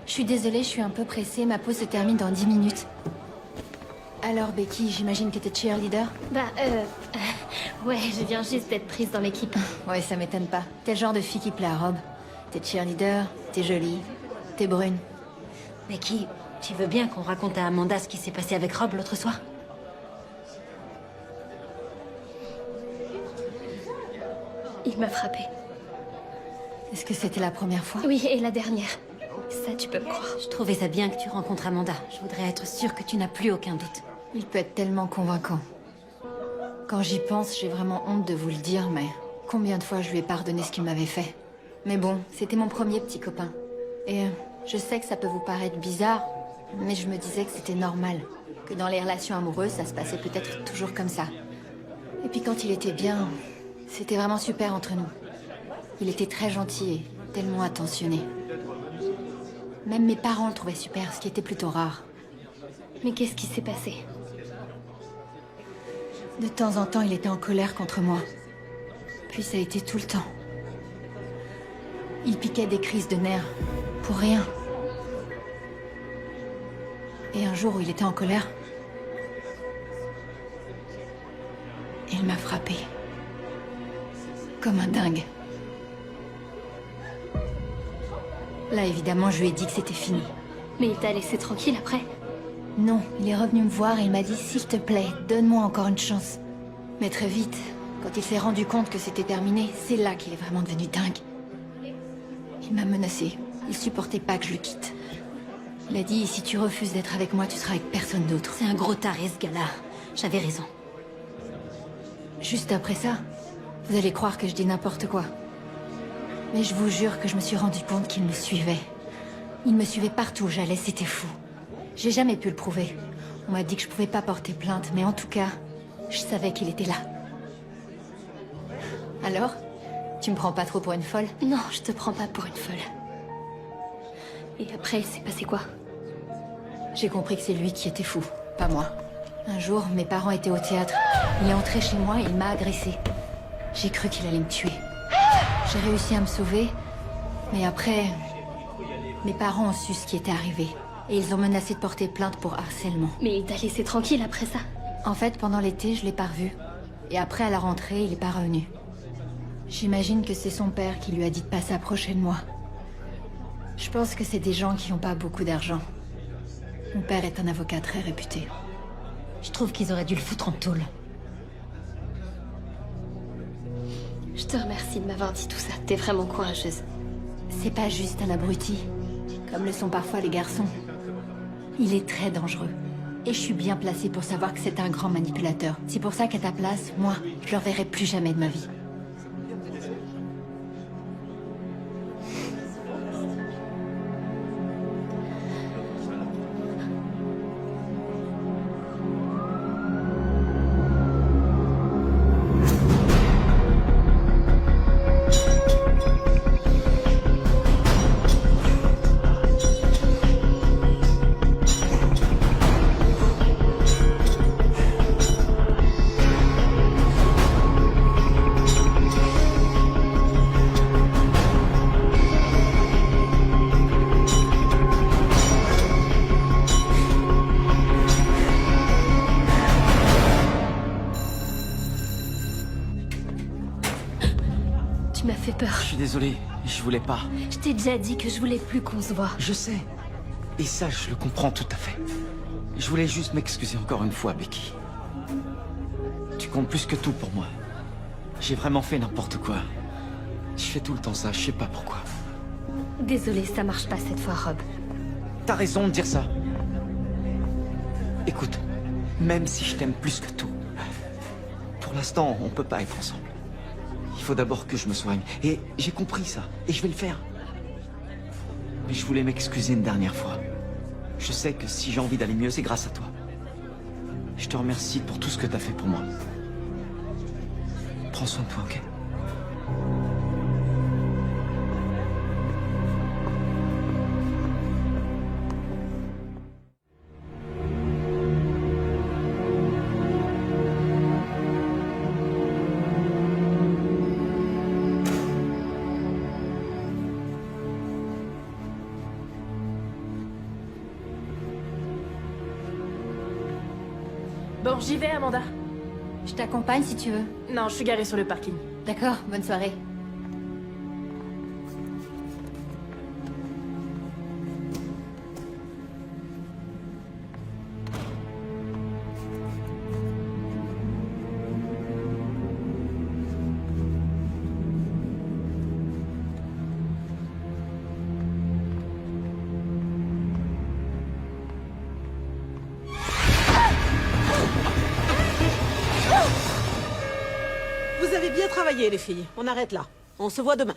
Je suis désolée, je suis un peu pressée, ma pause se termine dans 10 minutes. Alors Becky, j'imagine que t'es cheerleader? ouais, je viens juste d'être prise dans l'équipe. Ouais, ça m'étonne pas. T'es le genre de fille qui plaît à Rob. T'es cheerleader, t'es jolie, t'es brune. Becky, tu veux bien qu'on raconte à Amanda ce qui s'est passé avec Rob l'autre soir? Il m'a frappée. Est-ce que c'était la première fois? Oui, et la dernière. Ça, tu peux me croire. Je trouvais ça bien que tu rencontres Amanda. Je voudrais être sûre que tu n'as plus aucun doute. Il peut être tellement convaincant. Quand j'y pense, j'ai vraiment honte de vous le dire, mais combien de fois je lui ai pardonné ce qu'il m'avait fait? Mais bon, c'était mon premier petit copain. Et je sais que ça peut vous paraître bizarre, mais je me disais que c'était normal. Que dans les relations amoureuses, ça se passait peut-être toujours comme ça. Et puis quand il était bien, c'était vraiment super entre nous. Il était très gentil et tellement attentionné. Même mes parents le trouvaient super, ce qui était plutôt rare. Mais qu'est-ce qui s'est passé? De temps en temps, il était en colère contre moi. Puis ça a été tout le temps. Il piquait des crises de nerfs. Pour rien. Et un jour où il était en colère, il m'a frappé. Comme un dingue. Là, évidemment, je lui ai dit que c'était fini. Mais il t'a laissé tranquille après? Non, il est revenu me voir et il m'a dit « S'il te plaît, donne-moi encore une chance ». Mais très vite, quand il s'est rendu compte que c'était terminé, c'est là qu'il est vraiment devenu dingue. Il m'a menacé. Il supportait pas que je le quitte. Il a dit « Si tu refuses d'être avec moi, tu seras avec personne d'autre ». C'est un gros taré, ce gars-là. J'avais raison. Juste après ça, vous allez croire que je dis n'importe quoi. Mais je vous jure que je me suis rendu compte qu'il me suivait. Il me suivait partout où j'allais, c'était fou. J'ai jamais pu le prouver. On m'a dit que je pouvais pas porter plainte, mais en tout cas, je savais qu'il était là. Alors? Tu me prends pas trop pour une folle? Non, je te prends pas pour une folle. Et après, il s'est passé quoi? J'ai compris que c'est lui qui était fou, pas moi. Un jour, mes parents étaient au théâtre. Il est entré chez moi et il m'a agressée. J'ai cru qu'il allait me tuer. J'ai réussi à me sauver, mais après, mes parents ont su ce qui était arrivé. Et ils ont menacé de porter plainte pour harcèlement. Mais il t'a laissé tranquille après ça. En fait, pendant l'été, je l'ai pas revu. Et après, à la rentrée, il est pas revenu. J'imagine que c'est son père qui lui a dit de pas s'approcher de moi. Je pense que c'est des gens qui ont pas beaucoup d'argent. Mon père est un avocat très réputé. Je trouve qu'ils auraient dû le foutre en tôle. Je te remercie de m'avoir dit tout ça. T'es vraiment courageuse. C'est pas juste un abruti, comme le sont parfois les garçons. Il est très dangereux. Et je suis bien placée pour savoir que c'est un grand manipulateur. C'est pour ça qu'à ta place, moi, je le reverrai plus jamais de ma vie. Tu m'as fait peur. Je suis désolé, je voulais pas. Je t'ai déjà dit que je voulais plus qu'on se voit. Je sais. Et ça, je le comprends tout à fait. Je voulais juste m'excuser encore une fois, Becky. Tu comptes plus que tout pour moi. J'ai vraiment fait n'importe quoi. Je fais tout le temps ça, je sais pas pourquoi. Désolée, ça marche pas cette fois, Rob. T'as raison de dire ça. Écoute, même si je t'aime plus que tout, pour l'instant, on peut pas être ensemble. Il faut d'abord que je me soigne. Et j'ai compris ça. Et je vais le faire. Mais je voulais m'excuser une dernière fois. Je sais que si j'ai envie d'aller mieux, c'est grâce à toi. Je te remercie pour tout ce que t'as fait pour moi. Prends soin de toi, ok? Bon, j'y vais, Amanda. Je t'accompagne si tu veux. Non, je suis garée sur le parking. D'accord, bonne soirée. Vous avez bien travaillé, les filles. On arrête là. On se voit demain.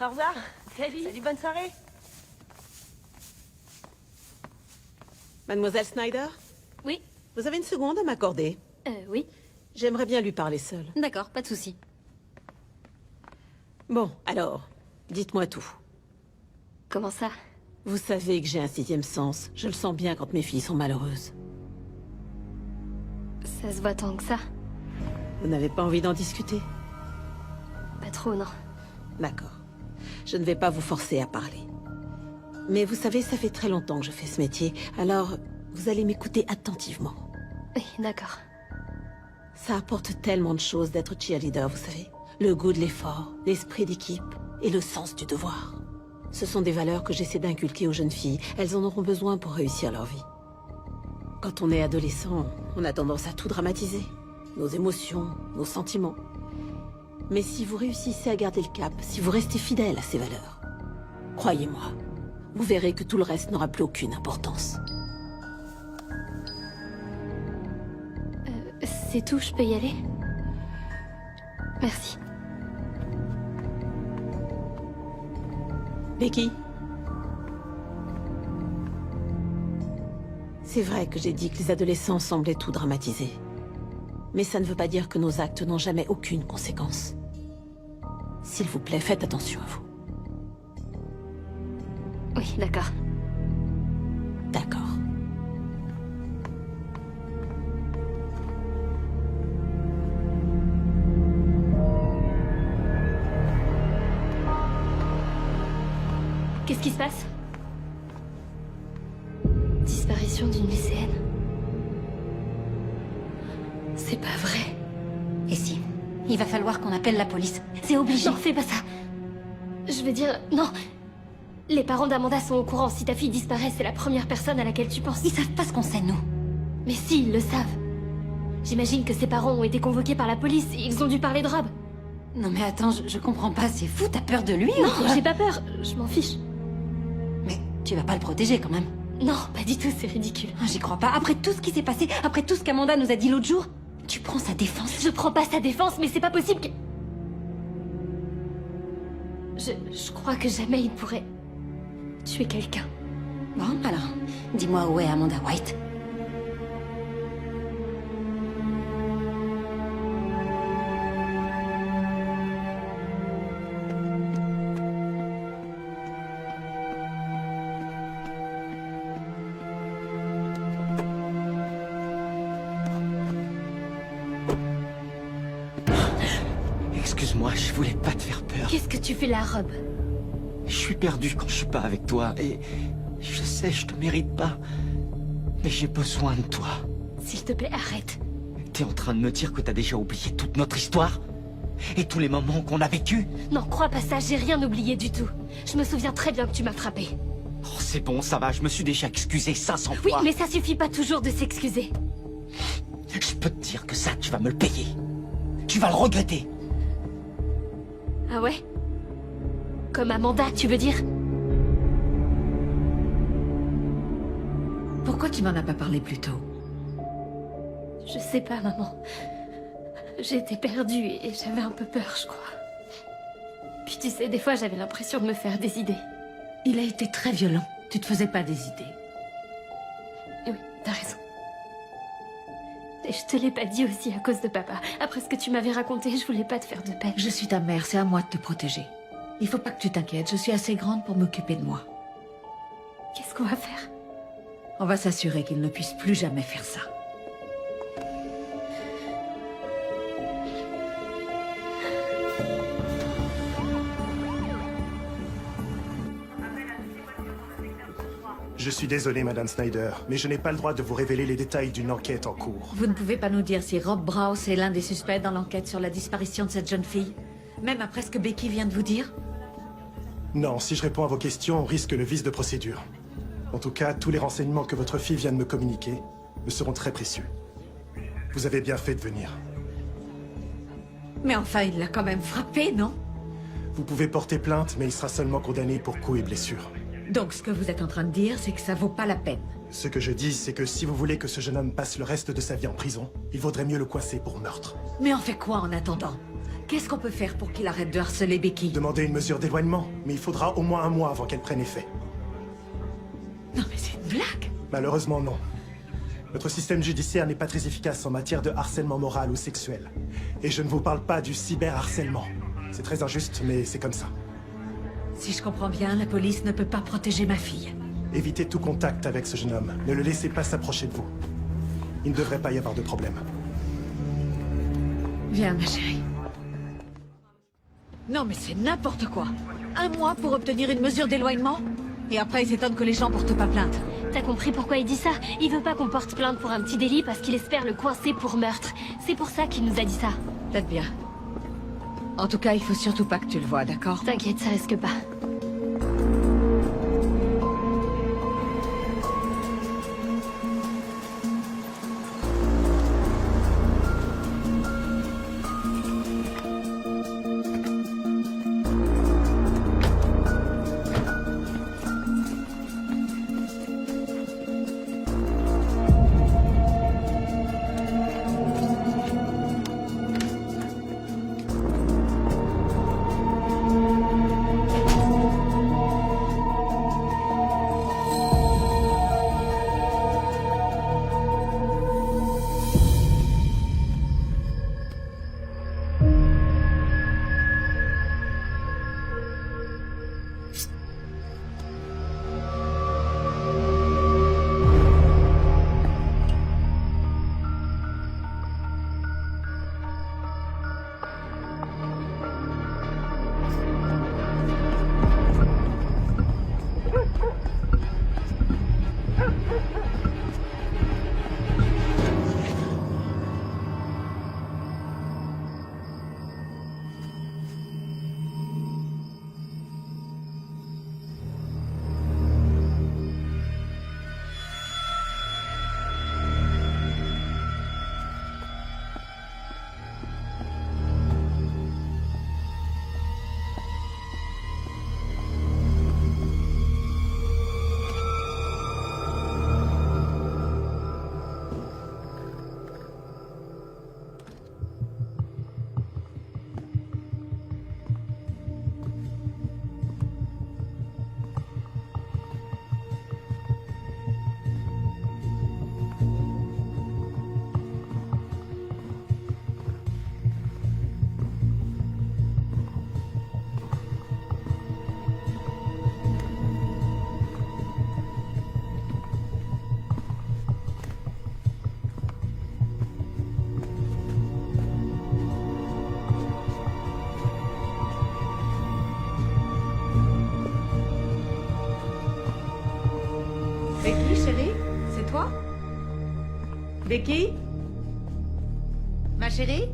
Au revoir. Salut, bonne soirée. Mademoiselle Snyder, Oui, vous avez une seconde à m'accorder? oui. J'aimerais bien lui parler seule. D'accord, pas de souci. Bon, alors, dites-moi tout. Comment ça? Vous savez que j'ai un sixième sens. Je le sens bien quand mes filles sont malheureuses. Ça se voit tant que ça? Vous n'avez pas envie d'en discuter? Pas trop, non. D'accord. Je ne vais pas vous forcer à parler. Mais vous savez, ça fait très longtemps que je fais ce métier, alors vous allez m'écouter attentivement. Oui, d'accord. Ça apporte tellement de choses d'être cheerleader, vous savez. Le goût de l'effort, l'esprit d'équipe et le sens du devoir. Ce sont des valeurs que j'essaie d'inculquer aux jeunes filles. Elles en auront besoin pour réussir leur vie. Quand on est adolescent, on a tendance à tout dramatiser. Nos émotions, nos sentiments. Mais si vous réussissez à garder le cap, si vous restez fidèle à ces valeurs, croyez-moi, vous verrez que tout le reste n'aura plus aucune importance. C'est tout, je peux y aller? Merci. Becky? C'est vrai que j'ai dit que les adolescents semblaient tout dramatiser. Mais ça ne veut pas dire que nos actes n'ont jamais aucune conséquence. S'il vous plaît, faites attention à vous. Oui, d'accord. D'accord. Qu'est-ce qui se passe? C'est pas vrai. Et si? Il va falloir qu'on appelle la police. C'est obligé. Non, fais pas ça. Je veux dire, non. Les parents d'Amanda sont au courant. Si ta fille disparaît, c'est la première personne à laquelle tu penses. Ils savent pas ce qu'on sait, nous. Mais si, ils le savent. J'imagine que ses parents ont été convoqués par la police et ils ont dû parler de Rob. Non mais attends, je comprends pas, c'est fou, t'as peur de lui ou Non, quoi? j'ai pas peur, je m'en fiche. Mais tu vas pas le protéger quand même. Non, pas du tout, c'est ridicule. J'y crois pas. Après tout ce qui s'est passé, après tout ce qu'Amanda nous a dit l'autre jour, tu prends sa défense. Je prends pas sa défense, mais c'est pas possible que... Je crois que jamais il pourrait tuer quelqu'un. Bon, alors, dis-moi où est Amanda White. Excuse-moi, je voulais pas te faire peur. Qu'est-ce que tu fais là, Rob? Je suis perdu quand je suis pas avec toi et je sais, je te mérite pas. Mais j'ai besoin de toi. S'il te plaît, arrête. T'es en train de me dire que t'as déjà oublié toute notre histoire? Et tous les moments qu'on a vécus? Non, crois pas ça, j'ai rien oublié du tout. Je me souviens très bien que tu m'as frappé. Oh, c'est bon, ça va, je me suis déjà excusé 500 Oui, fois. mais ça suffit pas toujours de s'excuser. Je peux te dire que ça, tu vas me le payer. Tu vas le regretter. Ah ouais? Comme Amanda, tu veux dire? Pourquoi tu m'en as pas parlé plus tôt? Je sais pas, maman. J'étais perdue et j'avais un peu peur, je crois. Puis tu sais, des fois j'avais l'impression de me faire des idées. Il a été très violent. Tu te faisais pas des idées. Oui, t'as raison. Et je te l'ai pas dit aussi à cause de papa. Après ce que tu m'avais raconté, je voulais pas te faire de peine. Je suis ta mère, c'est à moi de te protéger. Il faut pas que tu t'inquiètes, je suis assez grande pour m'occuper de moi. Qu'est-ce qu'on va faire? On va s'assurer qu'il ne puisse plus jamais faire ça. Je suis désolé, Madame Snyder, mais je n'ai pas le droit de vous révéler les détails d'une enquête en cours. Vous ne pouvez pas nous dire si Rob Browse est l'un des suspects dans l'enquête sur la disparition de cette jeune fille? Même après ce que Becky vient de vous dire? Non, si je réponds à vos questions, on risque le vice de procédure. En tout cas, tous les renseignements que votre fille vient de me communiquer me seront très précieux. Vous avez bien fait de venir. Mais enfin, il l'a quand même frappé, non? Vous pouvez porter plainte, mais il sera seulement condamné pour coups et blessures. Donc ce que vous êtes en train de dire, c'est que ça vaut pas la peine. Ce que je dis, c'est que si vous voulez que ce jeune homme passe le reste de sa vie en prison, il vaudrait mieux le coincer pour meurtre. Mais on fait quoi en attendant? Qu'est-ce qu'on peut faire pour qu'il arrête de harceler Becky? Demander une mesure d'éloignement, mais il faudra au moins 1 mois avant qu'elle prenne effet. Non mais c'est une blague! Malheureusement, non. Notre système judiciaire n'est pas très efficace en matière de harcèlement moral ou sexuel. Et je ne vous parle pas du cyberharcèlement. C'est très injuste, mais c'est comme ça. Si je comprends bien, la police ne peut pas protéger ma fille. Évitez tout contact avec ce jeune homme. Ne le laissez pas s'approcher de vous. Il ne devrait pas y avoir de problème. Viens, ma chérie. Non mais c'est n'importe quoi. 1 mois pour obtenir une mesure d'éloignement? Et après, il s'étonne que les gens portent pas plainte. T'as compris pourquoi il dit ça? Il veut pas qu'on porte plainte pour un petit délit parce qu'il espère le coincer pour meurtre. C'est pour ça qu'il nous a dit ça. Peut-être bien. En tout cas, il faut surtout pas que tu le vois, d'accord? T'inquiète, ça risque pas. Becky? Ma chérie?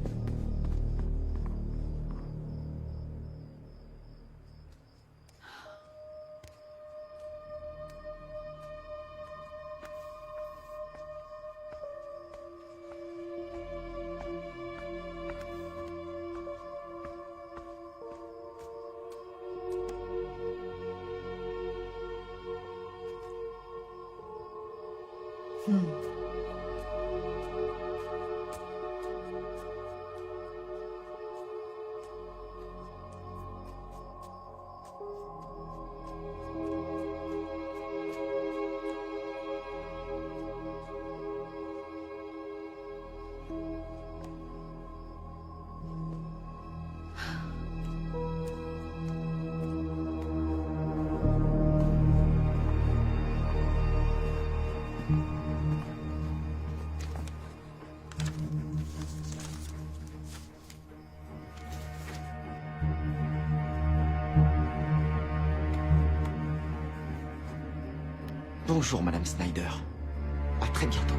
Bonjour, Madame Snyder. À très bientôt.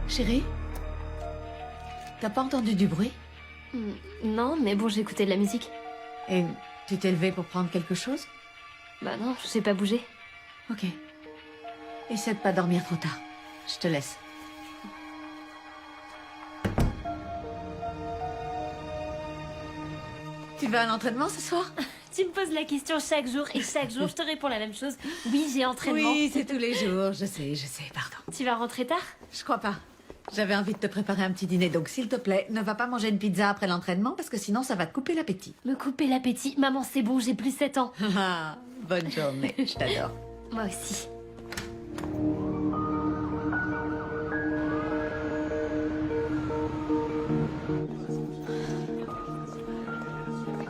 Chérie? T'as pas entendu du bruit? Non, mais bon, j'écoutais de la musique. Et tu t'es levée pour prendre quelque chose? Bah non, je sais pas bouger. Ok. Essaie de pas dormir trop tard. Je te laisse. Tu vas à l'entraînement ce soir? Tu me poses la question chaque jour et chaque jour je te réponds la même chose. Oui, j'ai entraînement. Oui, c'est tous les jours. Je sais, pardon. Tu vas rentrer tard? Je crois pas. J'avais envie de te préparer un petit dîner, donc s'il te plaît, ne va pas manger une pizza après l'entraînement parce que sinon ça va te couper l'appétit. Me couper l'appétit? Maman, c'est bon, j'ai plus 7 ans. Ah, bonne journée, je t'adore. Moi aussi.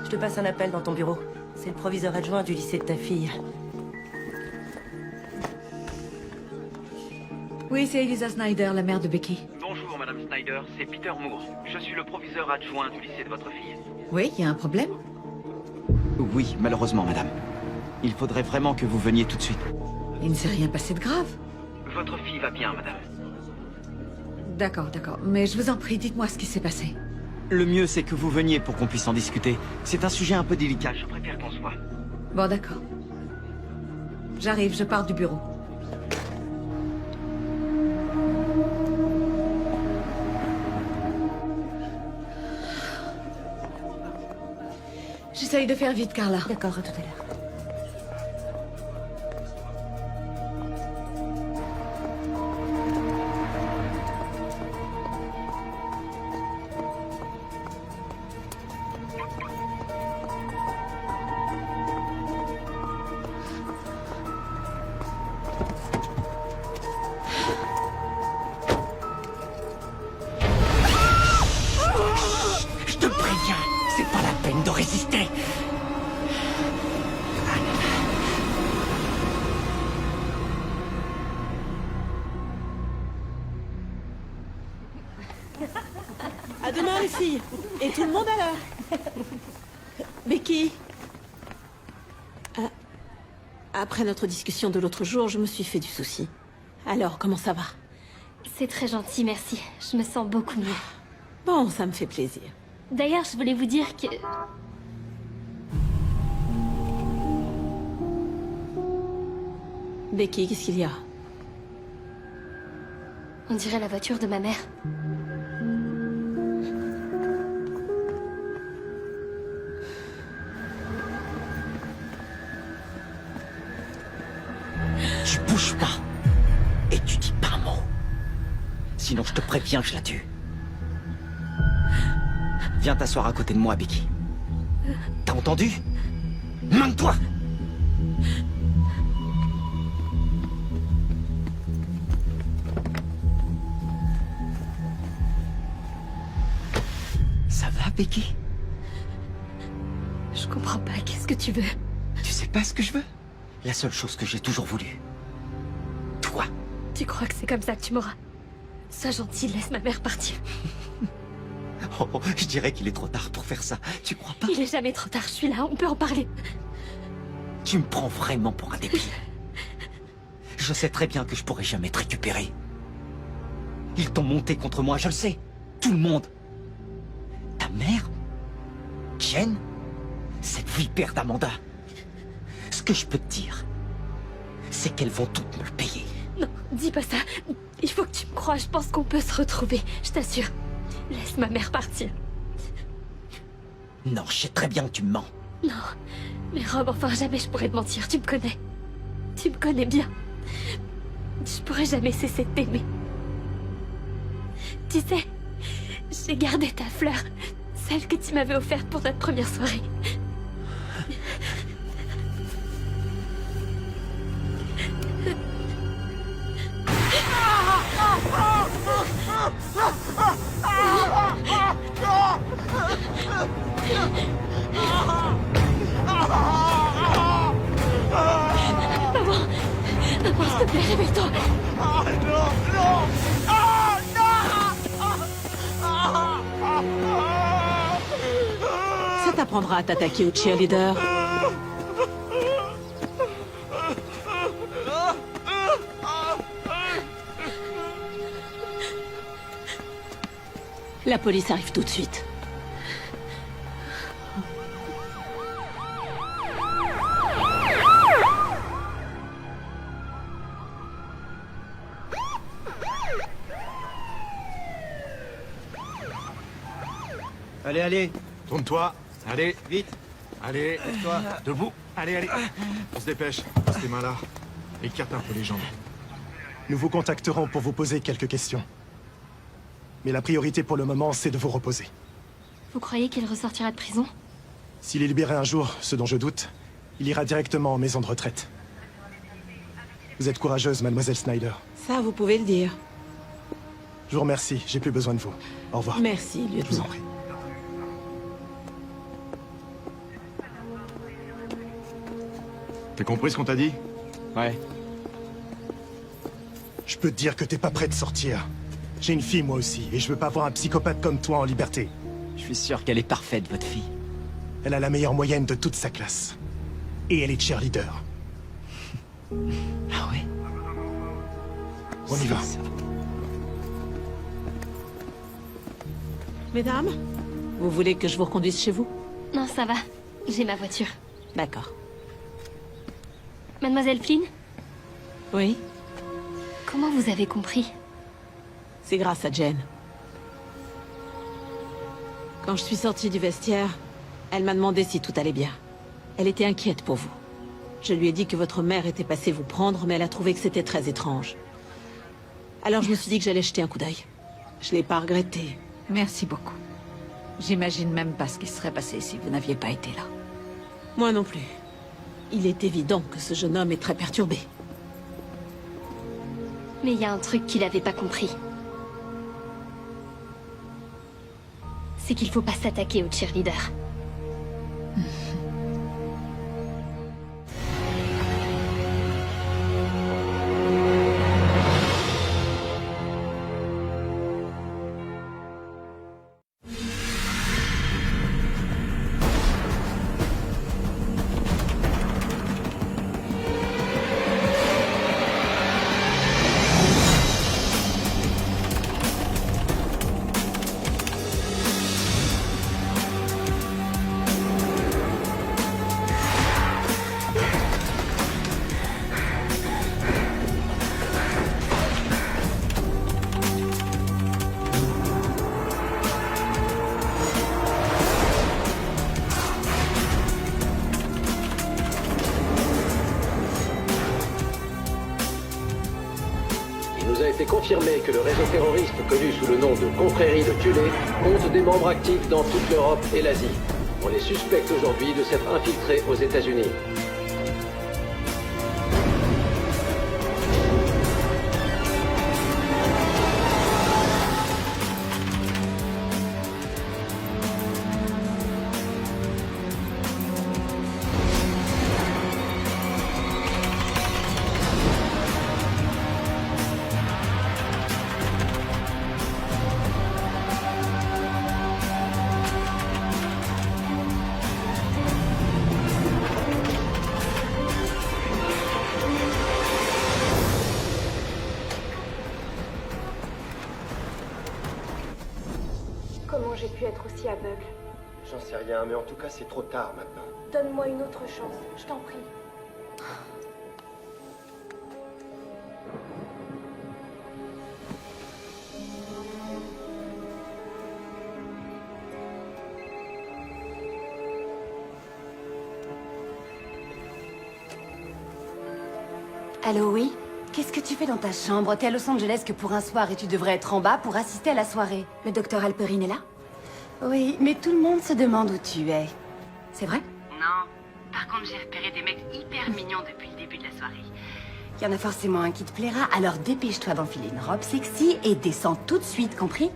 Je te passe un appel dans ton bureau. C'est le proviseur adjoint du lycée de ta fille. Oui, c'est Elisa Snyder, la mère de Becky. Bonjour, Madame Snyder, c'est Peter Moore. Je suis le proviseur adjoint du lycée de votre fille. Oui, il y a un problème? Oui, malheureusement, Madame. Il faudrait vraiment que vous veniez tout de suite. Il ne s'est rien passé de grave. Votre fille va bien, Madame. D'accord, mais je vous en prie, dites-moi ce qui s'est passé. Le mieux, c'est que vous veniez pour qu'on puisse en discuter. C'est un sujet un peu délicat. Je préfère qu'on se voit. Bon, d'accord. J'arrive, je pars du bureau. J'essaye de faire vite, Carla. D'accord, à tout à l'heure. Je te préviens, c'est pas la peine de résister. À demain, les filles. Et tout le monde à l'heure. Becky. Après notre discussion de l'autre jour, je me suis fait du souci. Alors, comment ça va? C'est très gentil, merci. Je me sens beaucoup mieux. Bon, ça me fait plaisir. D'ailleurs, je voulais vous dire que... Becky, qu'est-ce qu'il y a? On dirait la voiture de ma mère. Tu bouges pas. Et tu dis pas un mot. Sinon, je te préviens que je la tue. Viens t'asseoir à côté de moi, Becky. T'as entendu? Mainte-toi! Becky? Je comprends pas, qu'est-ce que tu veux? Tu sais pas ce que je veux? La seule chose que j'ai toujours voulu. Toi. Tu crois que c'est comme ça que tu m'auras? Sois gentil, laisse ma mère partir. Oh, je dirais qu'il est trop tard pour faire ça. Tu crois pas? Il est jamais trop tard, je suis là, on peut en parler. Tu me prends vraiment pour un débile. Je sais très bien que je pourrai jamais te récupérer. Ils t'ont monté contre moi, je le sais. Tout le monde. Ta mère? Jen? Cette vipère d'Amanda. Ce que je peux te dire, c'est qu'elles vont toutes me le payer. Non, dis pas ça. Il faut que tu me crois, je pense qu'on peut se retrouver, je t'assure. Laisse ma mère partir. Non, je sais très bien que tu me mens. Non, mais Rob, enfin jamais je pourrais te mentir, tu me connais. Tu me connais bien. Je pourrais jamais cesser de t'aimer. Tu sais, j'ai gardé ta fleur, celle que tu m'avais offerte pour notre première soirée. Maman, s'il te plaît, réveille-toi. Ça t'apprendra à t'attaquer aux cheerleaders. La police arrive tout de suite. Allez, allez, tourne-toi. Allez, vite. Allez, lève-toi. Debout. Allez, allez. On se dépêche. Passe tes mains là. Écarte un peu les jambes. Nous vous contacterons pour vous poser quelques questions. Mais la priorité pour le moment, c'est de vous reposer. Vous croyez qu'il ressortira de prison? S'il est libéré un jour, ce dont je doute, il ira directement en maison de retraite. Vous êtes courageuse, mademoiselle Snyder. Ça, vous pouvez le dire. Je vous remercie, j'ai plus besoin de vous. Au revoir. Merci, Je vous en lieutenant. prie. T'as compris ce qu'on t'a dit? Ouais. Je peux te dire que t'es pas prêt de sortir. J'ai une fille, moi aussi, et je veux pas voir un psychopathe comme toi en liberté. Je suis sûr qu'elle est parfaite, votre fille. Elle a la meilleure moyenne de toute sa classe. Et elle est cheerleader. Ah ouais? On y va. Mesdames, vous voulez que je vous reconduise chez vous? Non, ça va. J'ai ma voiture. D'accord. Mademoiselle Flynn? Oui? Comment vous avez compris? C'est grâce à Jen. Quand je suis sortie du vestiaire, elle m'a demandé si tout allait bien. Elle était inquiète pour vous. Je lui ai dit que votre mère était passée vous prendre, mais elle a trouvé que c'était très étrange. Alors je me suis dit que j'allais jeter un coup d'œil. Je l'ai pas regretté. Merci beaucoup. J'imagine même pas ce qui serait passé si vous n'aviez pas été là. Moi non plus. Il est évident que ce jeune homme est très perturbé. Mais il y a un truc qu'il avait pas compris. C'est qu'il faut pas s'attaquer aux cheerleaders. Il nous a été confirmé que le réseau terroriste connu sous le nom de Confrérie de Tulé compte des membres actifs dans toute l'Europe et l'Asie. On les suspecte aujourd'hui de s'être infiltrés aux États-Unis. comment j'ai pu être aussi aveugle. J'en sais rien, mais en tout cas, c'est trop tard maintenant. Donne-moi une autre chance, je t'en prie. Allô, oui? Qu'est-ce que tu fais dans ta chambre? T'es à Los Angeles que pour un soir et tu devrais être en bas pour assister à la soirée. Le docteur Alperine est là? Oui, mais tout le monde se demande où tu es. C'est vrai? Non. Par contre, j'ai repéré des mecs hyper mignons depuis le début de la soirée. Il y en a forcément un qui te plaira, alors dépêche-toi d'enfiler une robe sexy et descends tout de suite, compris?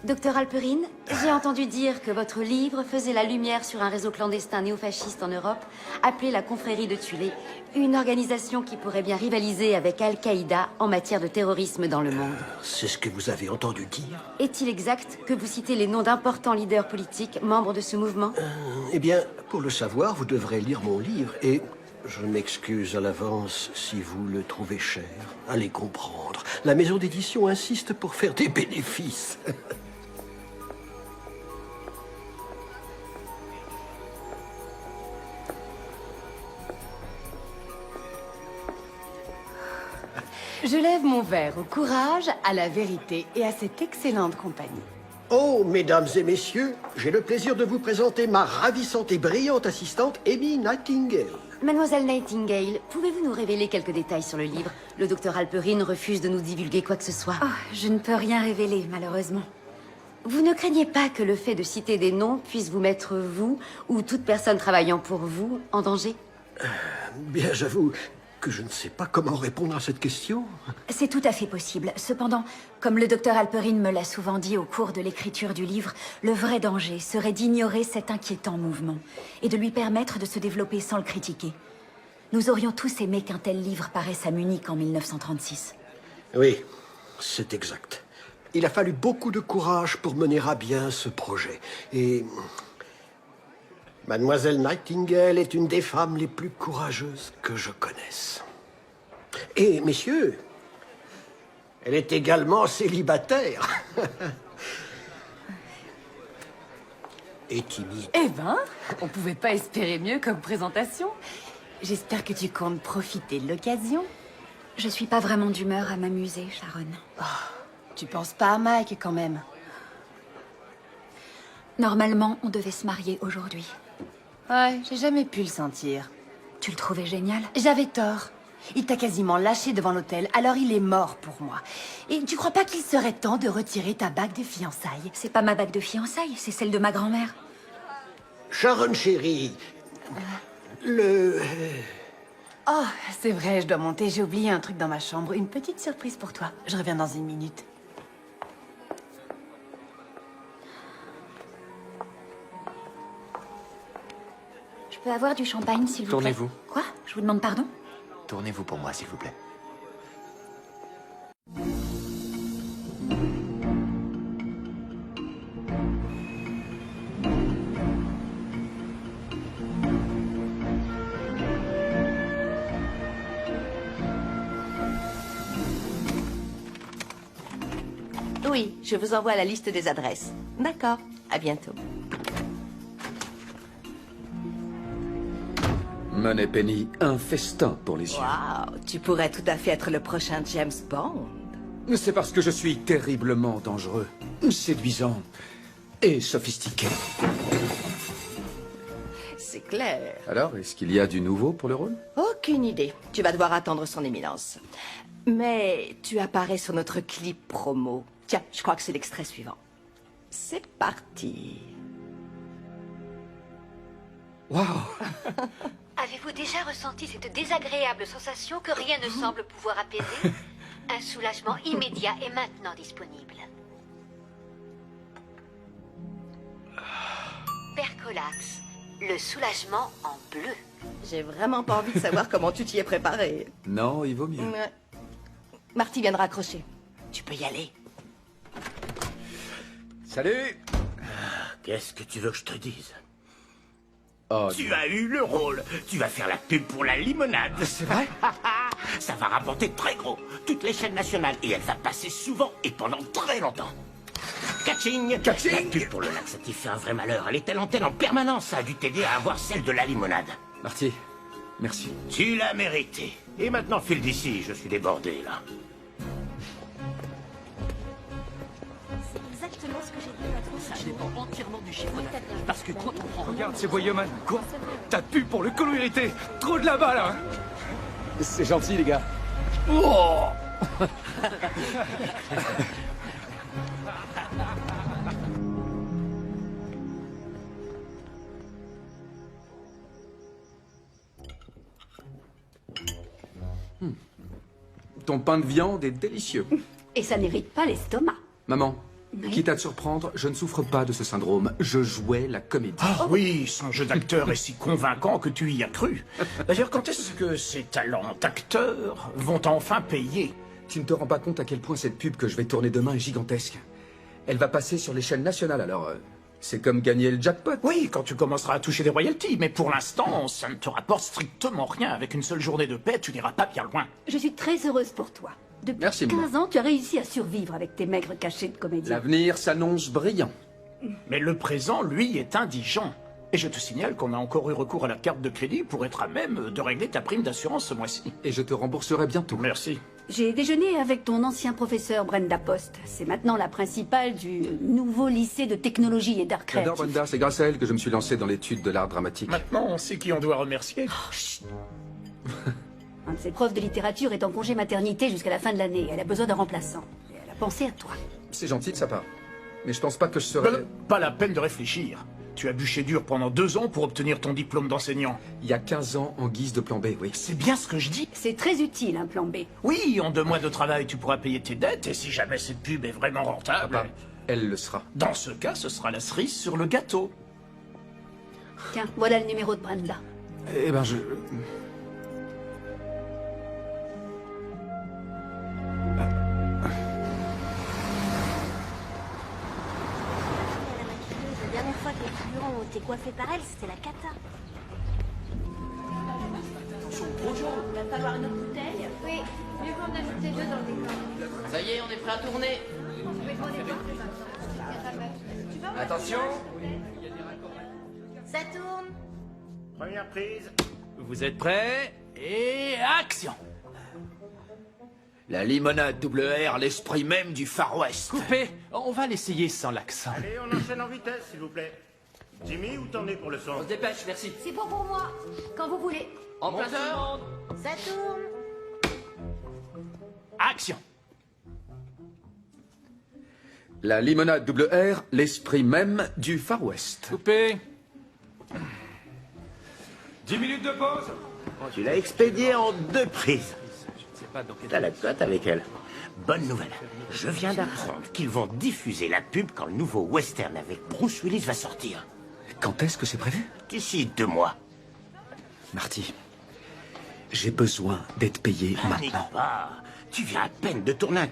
Docteur Alperine, j'ai entendu dire que votre livre faisait la lumière sur un réseau clandestin néofasciste en Europe, appelé la Confrérie de Tulé, une organisation qui pourrait bien rivaliser avec Al-Qaïda en matière de terrorisme dans le monde. C'est ce que vous avez entendu dire? Est-il exact que vous citez les noms d'importants leaders politiques membres de ce mouvement? Eh bien, pour le savoir, vous devrez lire mon livre et je m'excuse à l'avance si vous le trouvez cher. Allez comprendre. La maison d'édition insiste pour faire des bénéfices. Je lève mon verre au courage, à la vérité et à cette excellente compagnie. Oh, mesdames et messieurs, j'ai le plaisir de vous présenter ma ravissante et brillante assistante, Amy Nightingale. Mademoiselle Nightingale, pouvez-vous nous révéler quelques détails sur le livre? Le docteur Alperine refuse de nous divulguer quoi que ce soit. Oh, je ne peux rien révéler, malheureusement. Vous ne craignez pas que le fait de citer des noms puisse vous mettre, vous, ou toute personne travaillant pour vous, en danger? Bien, j'avoue que je ne sais pas comment répondre à cette question. C'est tout à fait possible. Cependant, comme le docteur Alperine me l'a souvent dit au cours de l'écriture du livre, le vrai danger serait d'ignorer cet inquiétant mouvement et de lui permettre de se développer sans le critiquer. Nous aurions tous aimé qu'un tel livre paraisse à Munich en 1936. Oui, c'est exact. Il a fallu beaucoup de courage pour mener à bien ce projet. Et Mademoiselle Nightingale est une des femmes les plus courageuses que je connaisse. Et, messieurs, elle est également célibataire. Et timide. Eh ben, on pouvait pas espérer mieux comme présentation. J'espère que tu comptes profiter de l'occasion. Je suis pas vraiment d'humeur à m'amuser, Sharon. Oh, tu penses pas à Mike quand même? Normalement, on devait se marier aujourd'hui. Ouais, j'ai jamais pu le sentir. Tu le trouvais génial? J'avais tort. Il t'a quasiment lâché devant l'hôtel, alors il est mort pour moi. Et tu crois pas qu'il serait temps de retirer ta bague de fiançailles? C'est pas ma bague de fiançailles, c'est celle de ma grand-mère. Sharon chérie, Oh, c'est vrai, je dois monter, j'ai oublié un truc dans ma chambre. Une petite surprise pour toi. Je reviens dans une minute. Je peux avoir du champagne, s'il vous plaît? Tournez-vous. Quoi? Je vous demande pardon? Tournez-vous pour moi, s'il vous plaît. Oui, je vous envoie la liste des adresses. D'accord, à bientôt. Moneypenny, un festin pour les yeux. Waouh, tu pourrais tout à fait être le prochain James Bond. C'est parce que je suis terriblement dangereux, séduisant et sophistiqué. C'est clair. Alors, est-ce qu'il y a du nouveau pour le rôle? Aucune idée. Tu vas devoir attendre son éminence. Mais tu apparais sur notre clip promo. Tiens, je crois que c'est l'extrait suivant. C'est parti. Waouh! Avez-vous déjà ressenti cette désagréable sensation que rien ne semble pouvoir apaiser? Un soulagement immédiat est maintenant disponible. Percolax, le soulagement en bleu. J'ai vraiment pas envie de savoir comment tu t'y es préparé. Non, il vaut mieux. Ouais. Marty vient de raccrocher. Tu peux y aller. Salut! Qu'est-ce que tu veux que je te dise? Oh, tu as eu le rôle. Tu vas faire la pub pour la limonade. C'est vrai? Ça va rapporter très gros. Toutes les chaînes nationales. Et elle va passer souvent et pendant très longtemps. Catching! Catching! La pub pour le laxatif fait un vrai malheur. Elle est à l'antenne en permanence. Ça a dû t'aider à avoir celle de la limonade. Marty, merci. Tu l'as mérité. Et maintenant, file d'ici. Je suis débordé, là. C'est exactement ce que j'ai dit à toi. Ça dépend entièrement du chiffre d'affaires. Parce que quand on prend... Regarde ces voyeuman. Quoi? T'as pu pour le colorité. Trop de là-bas, là. C'est gentil, les gars. Oh. Ton pain de viande est délicieux. Et ça n'irrite pas l'estomac. Maman, Oui. quitte à te surprendre, je ne souffre pas de ce syndrome. Je jouais la comédie. Ah oui, son jeu d'acteur est si convaincant que tu y as cru. D'ailleurs, quand est-ce que ces talents d'acteurs vont enfin payer? Tu ne te rends pas compte à quel point cette pub que je vais tourner demain est gigantesque. Elle va passer sur les chaînes nationales, alors c'est comme gagner le jackpot. Oui, quand tu commenceras à toucher des royalties, mais pour l'instant, ça ne te rapporte strictement rien. Avec une seule journée de paix, tu n'iras pas bien loin. Je suis très heureuse pour toi. Depuis Merci, 15 ans, tu as réussi à survivre avec tes maigres cachets de comédien. L'avenir s'annonce brillant. Mais le présent, lui, est indigent. Et je te signale qu'on a encore eu recours à la carte de crédit pour être à même de régler ta prime d'assurance ce mois-ci. Et je te rembourserai bientôt. Merci. J'ai déjeuné avec ton ancien professeur Brenda Post. C'est maintenant la principale du nouveau lycée de technologie et d'art créatif. J'adore Brenda, c'est grâce à elle que je me suis lancé dans l'étude de l'art dramatique. Maintenant, on sait qui on doit remercier. Un de ses profs de littérature est en congé maternité jusqu'à la fin de l'année. Elle a besoin d'un remplaçant. Et elle a pensé à toi. C'est gentil de sa part. Mais je pense pas que je serais... Pas la peine de réfléchir. Tu as bûché dur pendant 2 ans pour obtenir ton diplôme d'enseignant. Il y a 15 ans en guise de plan B, oui. C'est bien ce que je dis. C'est très utile, un plan B. Oui, en 2 mois de travail, tu pourras payer tes dettes, et si jamais cette pub est vraiment rentable... Papa, elle le sera. Dans ce cas, ce sera la cerise sur le gâteau. Tiens, voilà le numéro de Brenda. Eh ben, je... La dernière fois que les figurants ont été coiffés par elle, c'était la cata. Il va falloir une autre bouteille. Oui, mieux qu'on ajouter 2 dans le décor. Ça y est, on est prêt à tourner. Attention. Ça tourne. Première prise. Vous êtes prêts? Et action! La limonade double R, l'esprit même du Far West. Coupé, on va l'essayer sans l'accent. Allez, on enchaîne en vitesse, s'il vous plaît. Jimmy, où t'en es pour le son? On se dépêche, merci. C'est bon pour moi. Quand vous voulez. En place tout le monde. Ça tourne. Action! La limonade double R, l'esprit même du Far West. Coupé. 10 minutes de pause. Tu l'as expédiée en 2 prises. T'as la cote avec elle. Bonne nouvelle. Je viens d'apprendre qu'ils vont diffuser la pub quand le nouveau western avec Bruce Willis va sortir. Quand est-ce que c'est prévu? D'ici 2 mois. Marty, j'ai besoin d'être payé Panique maintenant. pas. Tu viens à peine de tourner un